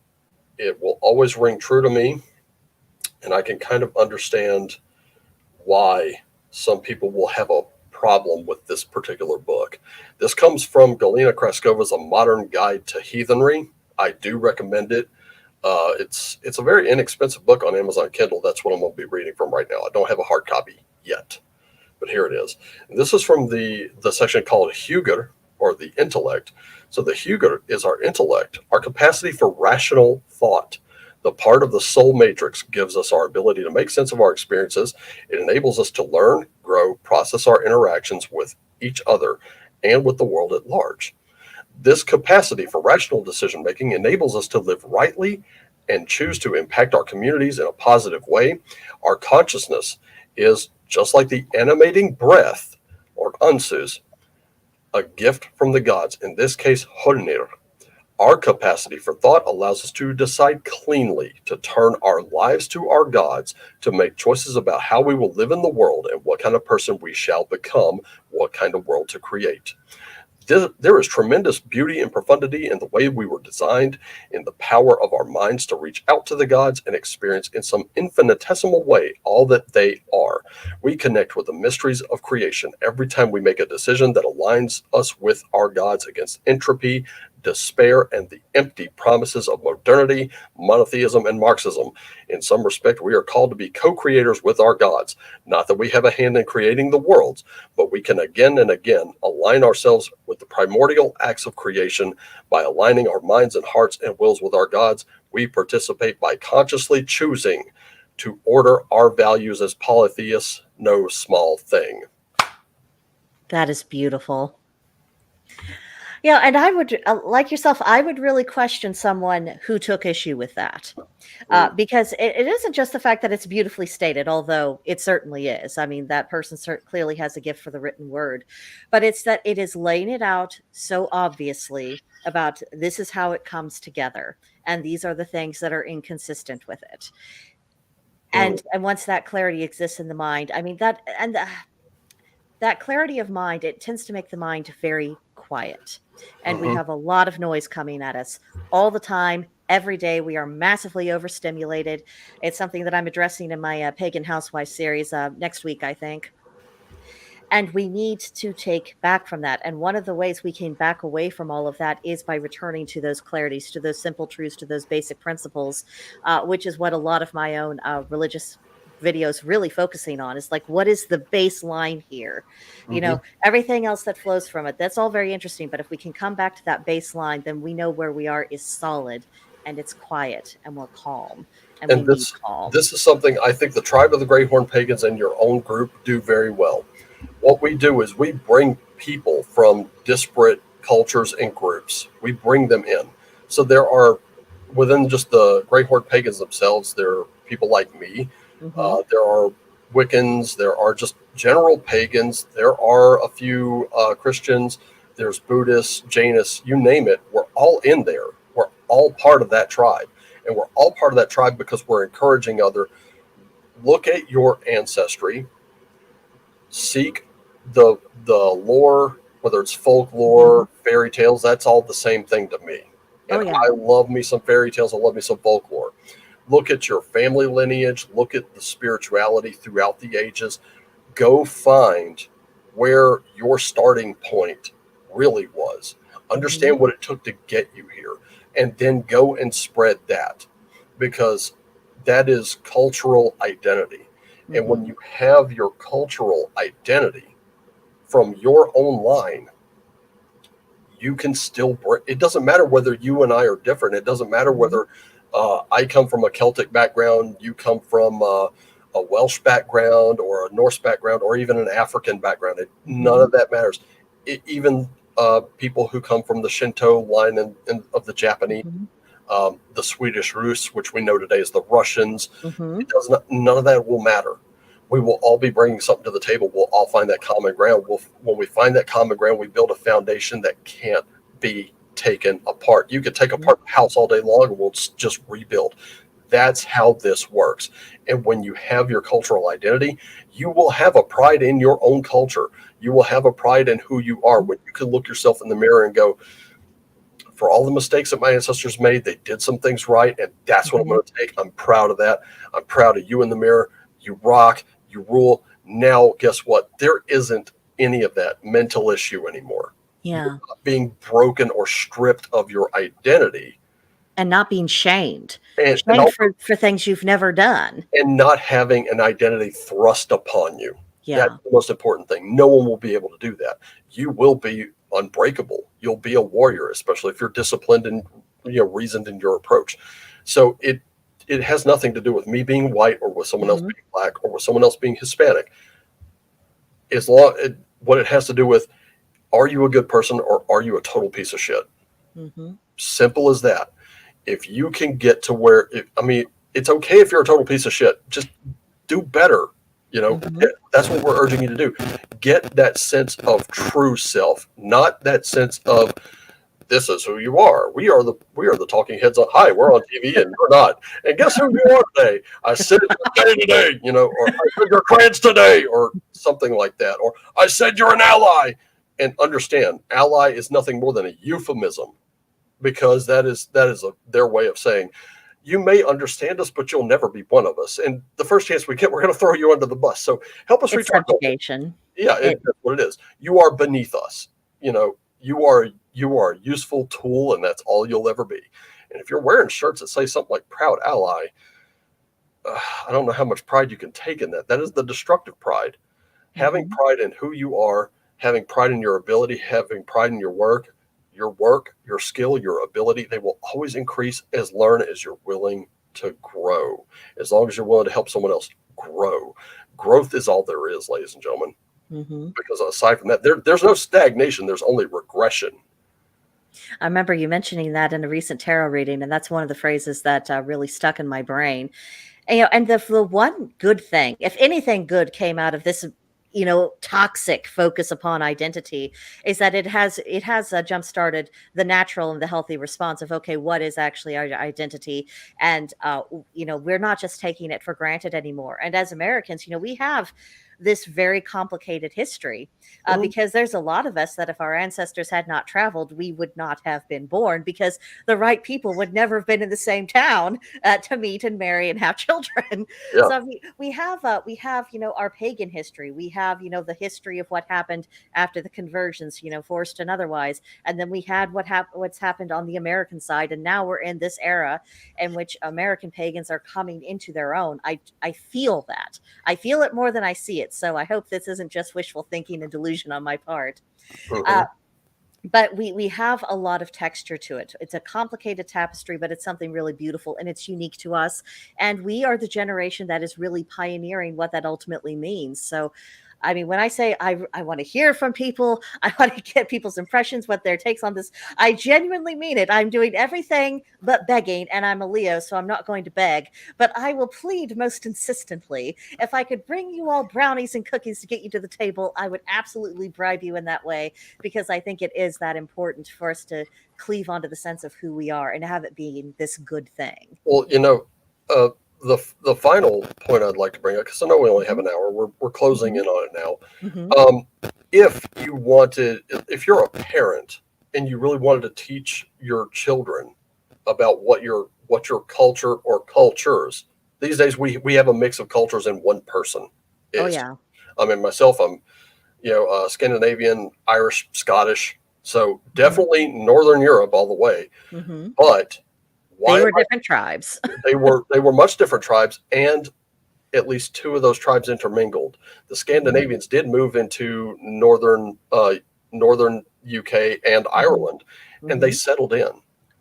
[SPEAKER 2] it will always ring true to me. And I can kind of understand why some people will have a problem with this particular book. This comes from Galina Kraskova's A Modern Guide to Heathenry. I do recommend it. It's a very inexpensive book on Amazon Kindle. That's what I'm going to be reading from right now. I don't have a hard copy yet, but here it is. And this is from the section called Huger, or the intellect. So the Huger is our intellect, our capacity for rational thought. The part of the soul matrix gives us our ability to make sense of our experiences. It enables us to learn, grow, process our interactions with each other and with the world at large. This capacity for rational decision making enables us to live rightly and choose to impact our communities in a positive way. Our consciousness is, just like the animating breath, or ansus, a gift from the gods, in this case, Hornir. Our capacity for thought allows us to decide cleanly, to turn our lives to our gods, to make choices about how we will live in the world and what kind of person we shall become, what kind of world to create. There is tremendous beauty and profundity in the way we were designed, in the power of our minds to reach out to the gods and experience in some infinitesimal way all that they are. We connect with the mysteries of creation every time we make a decision that aligns us with our gods against entropy, despair, and the empty promises of modernity, monotheism, and Marxism. In some respect, we are called to be co-creators with our gods. Not that we have a hand in creating the worlds, but we can again and again align ourselves with the primordial acts of creation. By aligning our minds and hearts and wills with our gods, we participate by consciously choosing to order our values as polytheists, no small thing.
[SPEAKER 1] That is beautiful. Yeah, and I would, like yourself, I would really question someone who took issue with that. Because it isn't just the fact that it's beautifully stated, although it certainly is. I mean, that person clearly has a gift for the written word. But it's that it is laying it out so obviously about this is how it comes together. And these are the things that are inconsistent with it. And once that clarity exists in the mind, I mean, that clarity of mind, it tends to make the mind very quiet. And we have a lot of noise coming at us all the time, every day. We are massively overstimulated. It's something that I'm addressing in my Pagan Housewife series next week, I think. And we need to take back from that. And one of the ways we can back away from all of that is by returning to those clarities, to those simple truths, to those basic principles, which is what a lot of my own religious videos really focusing on, is like, what is the baseline here? You
[SPEAKER 2] Mm-hmm.
[SPEAKER 1] know, everything else that flows from it, that's all very interesting. But if we can come back to that baseline, then we know where we are is solid, and it's quiet, and we're calm, and we
[SPEAKER 2] And
[SPEAKER 1] need calm.
[SPEAKER 2] this is something I think the Tribe of the Great Horned Pagans and your own group do very well. What we do is we bring people from disparate cultures and groups. We bring them in. So there are, within just the Great Horned Pagans themselves, there are people like me.
[SPEAKER 1] Mm-hmm.
[SPEAKER 2] There are Wiccans. There are just general pagans. There are a few Christians. There's Buddhists, Jainists, you name it. We're all in there. We're all part of that tribe. And we're all part of that tribe because we're encouraging other. Look at your ancestry. Seek the lore, whether it's folklore, fairy tales. That's all the same thing to me. And I love me some fairy tales. I love me some folklore. Look at your family lineage. Look at the spirituality throughout the ages. Go find where your starting point really was. Understand what it took to get you here, and then go and spread that, because that is cultural identity. And when you have your cultural identity from your own line, you can still bring, it doesn't matter whether you and I are different. It doesn't matter whether I come from a Celtic background, you come from a Welsh background or a Norse background, or even an African background. None of that matters. Even people who come from the Shinto line of the Japanese, the Swedish Rus, which we know today is the Russians, it does not, none of that will matter. We will all be bringing something to the table. We'll all find that common ground. When we find that common ground, we build a foundation that can't be taken apart. You could take apart the house all day long and we'll just rebuild. That's how this works. And when you have your cultural identity, you will have a pride in your own culture. You will have a pride in who you are. When you can look yourself in the mirror and go, for all the mistakes that my ancestors made, they did some things right, and that's what I'm going to take. I'm proud of that. I'm proud of you in the mirror. You rock, you rule. Now, guess what? There isn't any of that mental issue anymore.
[SPEAKER 1] Yeah.
[SPEAKER 2] You're not being broken or stripped of your identity.
[SPEAKER 1] And not being shamed.
[SPEAKER 2] And
[SPEAKER 1] for things you've never done.
[SPEAKER 2] And not having an identity thrust upon you.
[SPEAKER 1] Yeah.
[SPEAKER 2] That's the most important thing. No one will be able to do that. You will be unbreakable. You'll be a warrior, especially if you're disciplined and reasoned in your approach. So it has nothing to do with me being white or with someone else being black or with someone else being Hispanic. What it has to do with, are you a good person or are you a total piece of shit? Simple as that. If you can get to where, it's okay if you're a total piece of shit. Just do better. That's what we're urging you to do. Get that sense of true self, not that sense of, this is who you are. We are the talking heads on. Hi, we're on TV and you're not. And guess who you are today? I said your today, or I said your crayons today, or something like that. Or I said you're an ally. And understand, ally is nothing more than a euphemism, because that is their way of saying, you may understand us, but you'll never be one of us. And the first chance we get, we're going to throw you under the bus. So help us reach our goal. Yeah, that's what it is. You are beneath us. You are a useful tool, and that's all you'll ever be. And if you're wearing shirts that say something like "Proud Ally," I don't know how much pride you can take in that. That is the destructive pride. Having pride in who you are, having pride in your ability, having pride in your work, your skill, your ability, they will always increase as you're willing to grow. As long as you're willing to help someone else grow. Growth is all there is, ladies and gentlemen. Because aside from that, there's no stagnation. There's only regression.
[SPEAKER 1] I remember you mentioning that in a recent tarot reading, and that's one of the phrases that really stuck in my brain. And the one good thing, if anything good came out of this toxic focus upon identity, is that it has jump-started the natural and the healthy response of, okay, what is actually our identity? And we're not just taking it for granted anymore. And as Americans, we have this very complicated history. Because there's a lot of us that if our ancestors had not traveled, we would not have been born, because the right people would never have been in the same town to meet and marry and have children.
[SPEAKER 2] Yeah.
[SPEAKER 1] So we have our pagan history. We have the history of what happened after the convergence, forced and otherwise, and then we had what's happened on the American side, and now we're in this era in which American pagans are coming into their own. I feel that. I feel it more than I see it. So I hope this isn't just wishful thinking and delusion on my part. But we have a lot of texture to it. It's a complicated tapestry, but it's something really beautiful, and it's unique to us. And we are the generation that is really pioneering what that ultimately means. So, I mean, when I say I want to hear from people, I want to get people's impressions, what their takes on this, I genuinely mean it. I'm doing everything but begging, and I'm a Leo, so I'm not going to beg. But I will plead most insistently. If I could bring you all brownies and cookies to get you to the table, I would absolutely bribe you in that way, because I think it is that important for us to cleave onto the sense of who we are and have it being this good thing.
[SPEAKER 2] Well, the final point I'd like to bring up, because I know we only have an hour, we're closing in on it now. If you're a parent and you really wanted to teach your children about what your culture or cultures, these days we have a mix of cultures in one person.
[SPEAKER 1] Oh yeah.
[SPEAKER 2] I mean, myself, I'm Scandinavian, Irish, Scottish, so definitely Northern Europe all the way. But
[SPEAKER 1] they were different tribes.
[SPEAKER 2] they were much different tribes, and at least two of those tribes intermingled. The Scandinavians did move into northern UK and Ireland, and they settled in.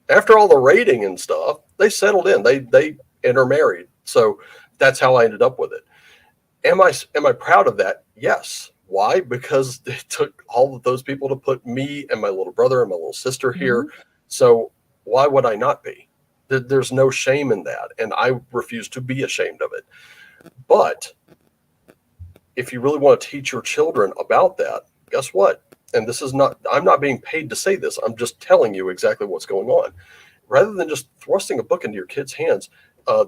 [SPEAKER 2] After all the raiding and stuff, they settled in. They intermarried. So that's how I ended up with it. Am I proud of that? Yes. Why? Because it took all of those people to put me and my little brother and my little sister here. So why would I not be? There's no shame in that, and I refuse to be ashamed of it. But if you really want to teach your children about that, guess what? And I'm not being paid to say this. I'm just telling you exactly what's going on. Rather than just thrusting a book into your kids' hands,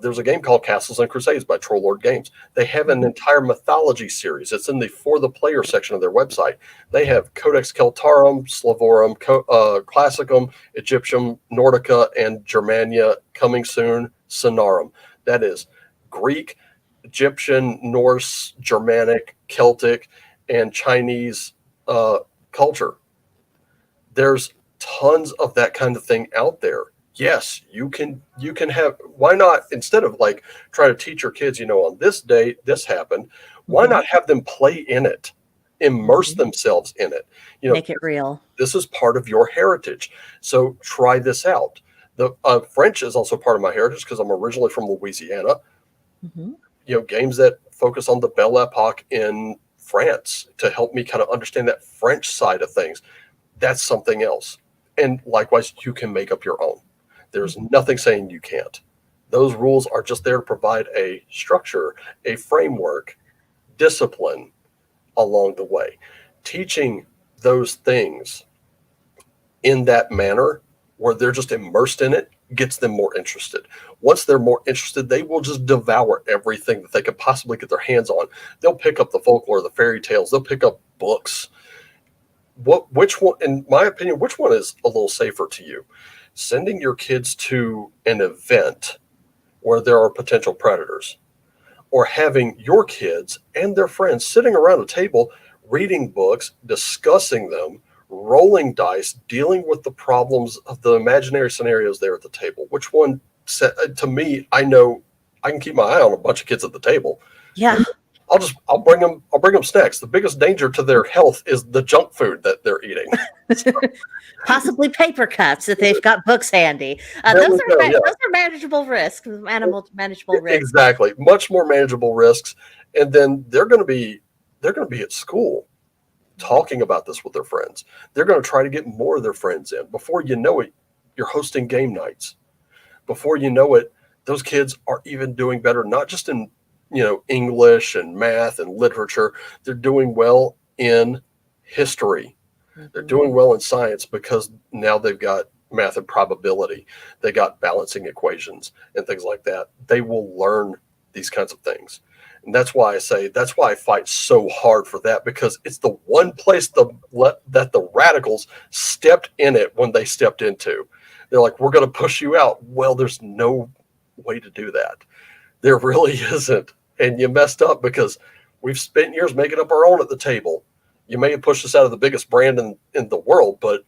[SPEAKER 2] there's a game called Castles and Crusades by Troll Lord Games. They have an entire mythology series. It's in the For the Player section of their website. They have Codex Celtarum, Slavorum, Classicum, Egyptium, Nordica, and Germania coming soon, Sonarum. That is Greek, Egyptian, Norse, Germanic, Celtic, and Chinese culture. There's tons of that kind of thing out there. Yes, you can have, why not, instead of like trying to teach your kids, on this day, this happened, why not have them play in it, immerse themselves in it,
[SPEAKER 1] make it real.
[SPEAKER 2] This is part of your heritage. So try this out. The French is also part of my heritage because I'm originally from Louisiana. Games that focus on the Belle Epoque in France to help me kind of understand that French side of things. That's something else. And likewise, you can make up your own. There's nothing saying you can't. Those rules are just there to provide a structure, a framework, discipline along the way. Teaching those things in that manner where they're just immersed in it gets them more interested. Once they're more interested, they will just devour everything that they could possibly get their hands on. They'll pick up the folklore, the fairy tales, they'll pick up books. Which one, in my opinion, which one is a little safer to you? Sending your kids to an event where there are potential predators, or having your kids and their friends sitting around a table, reading books, discussing them, rolling dice, dealing with the problems of the imaginary scenarios there at the table? Which one, to me, I know I can keep my eye on a bunch of kids at the table.
[SPEAKER 1] Yeah.
[SPEAKER 2] I'll bring them snacks. The biggest danger to their health is the junk food that they're eating.
[SPEAKER 1] Possibly paper cuts if they've got books handy. Those are manageable risks. Manageable risks.
[SPEAKER 2] Exactly, much more manageable risks. And then they're going to be at school talking about this with their friends. They're going to try to get more of their friends in. Before you know it, you're hosting game nights. Before you know it, those kids are even doing better, not just in English and math and literature. They're doing well in history. They're doing well in science because now they've got math and probability. They got balancing equations and things like that. They will learn these kinds of things. And that's why I fight so hard for that, because it's the one place that the radicals stepped in it when they stepped into. They're like, we're going to push you out. Well, there's no way to do that. There really isn't. And you messed up because we've spent years making up our own at the table. You may have pushed us out of the biggest brand in the world, but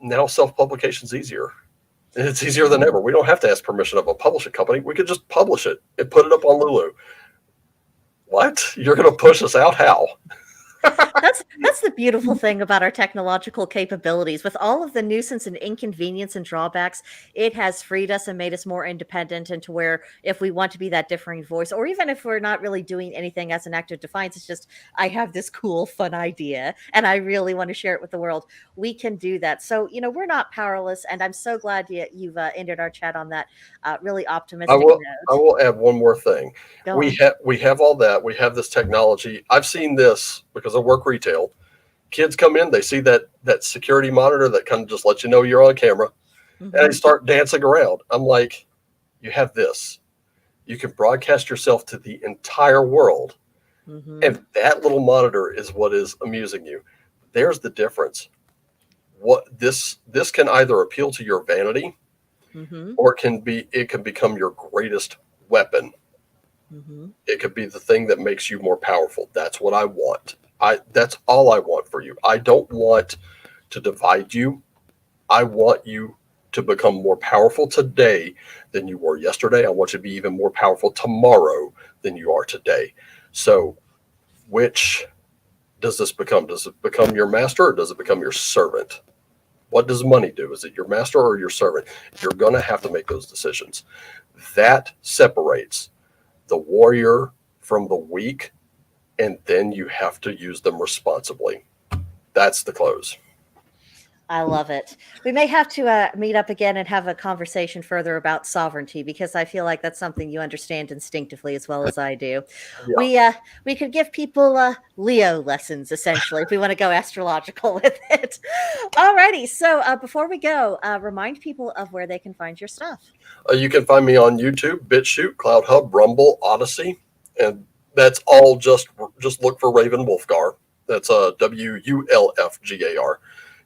[SPEAKER 2] now self-publication is easier. It's easier than ever. We don't have to ask permission of a publishing company. We could just publish it and put it up on Lulu. What? You're going to push us out? How?
[SPEAKER 1] That's the beautiful thing about our technological capabilities. With all of the nuisance and inconvenience and drawbacks, it has freed us and made us more independent, and to where if we want to be that differing voice, or even if we're not really doing anything as an act of defiance, it's just, I have this cool, fun idea and I really want to share it with the world. We can do that. So, we're not powerless. And I'm so glad you've ended our chat on that really optimistic note.
[SPEAKER 2] I will add one more thing.
[SPEAKER 1] Go
[SPEAKER 2] We
[SPEAKER 1] on.
[SPEAKER 2] have all that. We have this technology. I've seen this because I work retail. Kids come in, they see that security monitor that kind of just lets you know you're on camera, and they start dancing around. I'm like, you have this. You can broadcast yourself to the entire world, and that little monitor is what is amusing you. There's the difference. What this can either appeal to your vanity, or it can become your greatest weapon. It could be the thing that makes you more powerful. That's what I want. That's all I want for you. I don't want to divide you. I want you to become more powerful today than you were yesterday. I want you to be even more powerful tomorrow than you are today. So, which does this become? Does it become your master, or does it become your servant? What does money do? Is it your master or your servant? You're going to have to make those decisions. That separates the warrior from the weak, and then you have to use them responsibly. That's the close.
[SPEAKER 1] I love it. We may have to meet up again and have a conversation further about sovereignty, because I feel like that's something you understand instinctively as well as I do.
[SPEAKER 2] Yeah.
[SPEAKER 1] We could give people Leo lessons, essentially, if we want to go astrological with it. Alrighty. So before we go, remind people of where they can find your stuff.
[SPEAKER 2] You can find me on YouTube, BitChute, Cloud Hub, Rumble, Odyssey, and that's all just look for Raven Wulfgar. That's Wulfgar.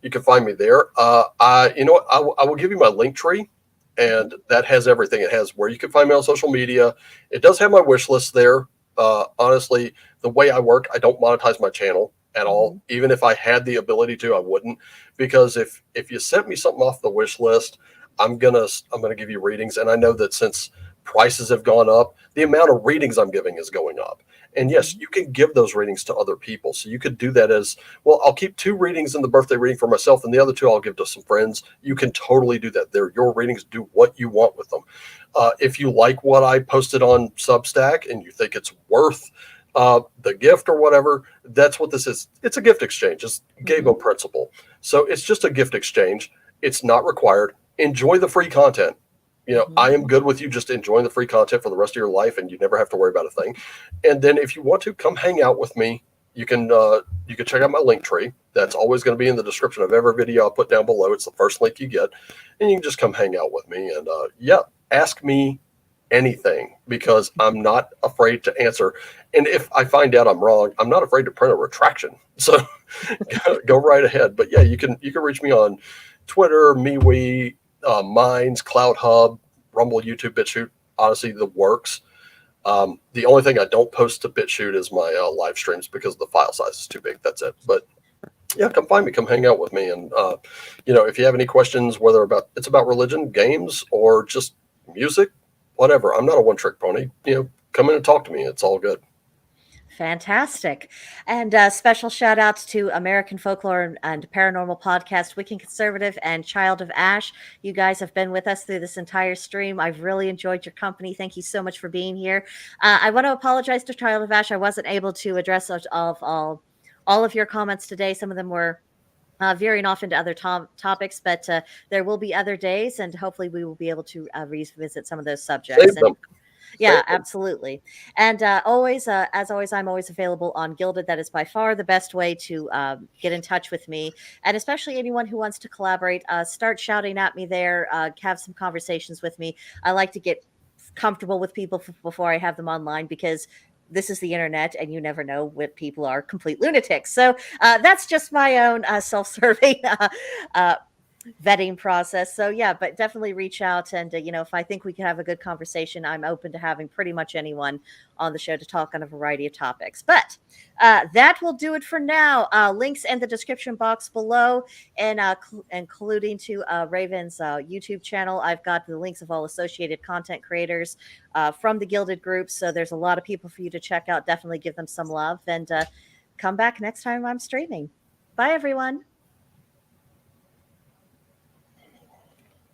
[SPEAKER 2] You can find me there. I will give you my link tree, and that has everything. It has where you can find me on social media. It does have my wish list there. Honestly, the way I work, I don't monetize my channel at all. Even if I had the ability to, I wouldn't, because if you sent me something off the wish list, I'm gonna give you readings, and I know that since prices have gone up, the amount of readings I'm giving is going up. And yes, you can give those readings to other people. So you could do that as well. I'll keep 2 readings in the birthday reading for myself, and the other 2 I'll give to some friends. You can totally do that. They're your readings. Do what you want with them. If you like what I posted on Substack and you think it's worth the gift or whatever, that's what this is. It's a gift exchange. It's Gabo principle. So it's just a gift exchange. It's not required. Enjoy the free content. I am good with you just enjoying the free content for the rest of your life, and you never have to worry about a thing. And then if you want to come hang out with me, you can check out my link tree. That's always going to be in the description of every video I put down below. It's the first link you get, and you can just come hang out with me. And ask me anything, because I'm not afraid to answer. And if I find out I'm wrong, I'm not afraid to print a retraction. So go right ahead. But yeah, you can reach me on Twitter, MeWe, Minds, Cloud Hub, Rumble, YouTube, BitChute, Odyssey, the works. The only thing I don't post to BitChute is my live streams, because the file size is too big. That's it. But yeah, come find me, come hang out with me. And, if you have any questions, whether it's about religion, games, or just music, whatever, I'm not a one-trick pony. Come in and talk to me. It's all good.
[SPEAKER 1] Fantastic. And special shout outs to American Folklore and Paranormal Podcast, Wiccan Conservative, and Child of Ash. You guys have been with us through this entire stream. I've really enjoyed your company. Thank you so much for being here. I want to apologize to Child of Ash. I wasn't able to address all of your comments today. Some of them were veering off into other topics, but there will be other days, and hopefully we will be able to revisit some of those subjects.
[SPEAKER 2] Save them.
[SPEAKER 1] Yeah, absolutely. And as always, I'm always available on Gilded. That is by far the best way to get in touch with me. And especially anyone who wants to collaborate, start shouting at me there, have some conversations with me. I like to get comfortable with people before I have them online, because this is the internet and you never know what people are complete lunatics. So that's just my own self-serving vetting process. So yeah, but definitely reach out, and if I think we can have a good conversation, I'm open to having pretty much anyone on the show to talk on a variety of topics. But that will do it for now. Links in the description box below, and including to Raven's YouTube channel. I've got the links of all associated content creators from the Gilded Group, so there's a lot of people for you to check out. Definitely give them some love, and come back next time I'm streaming. Bye, everyone.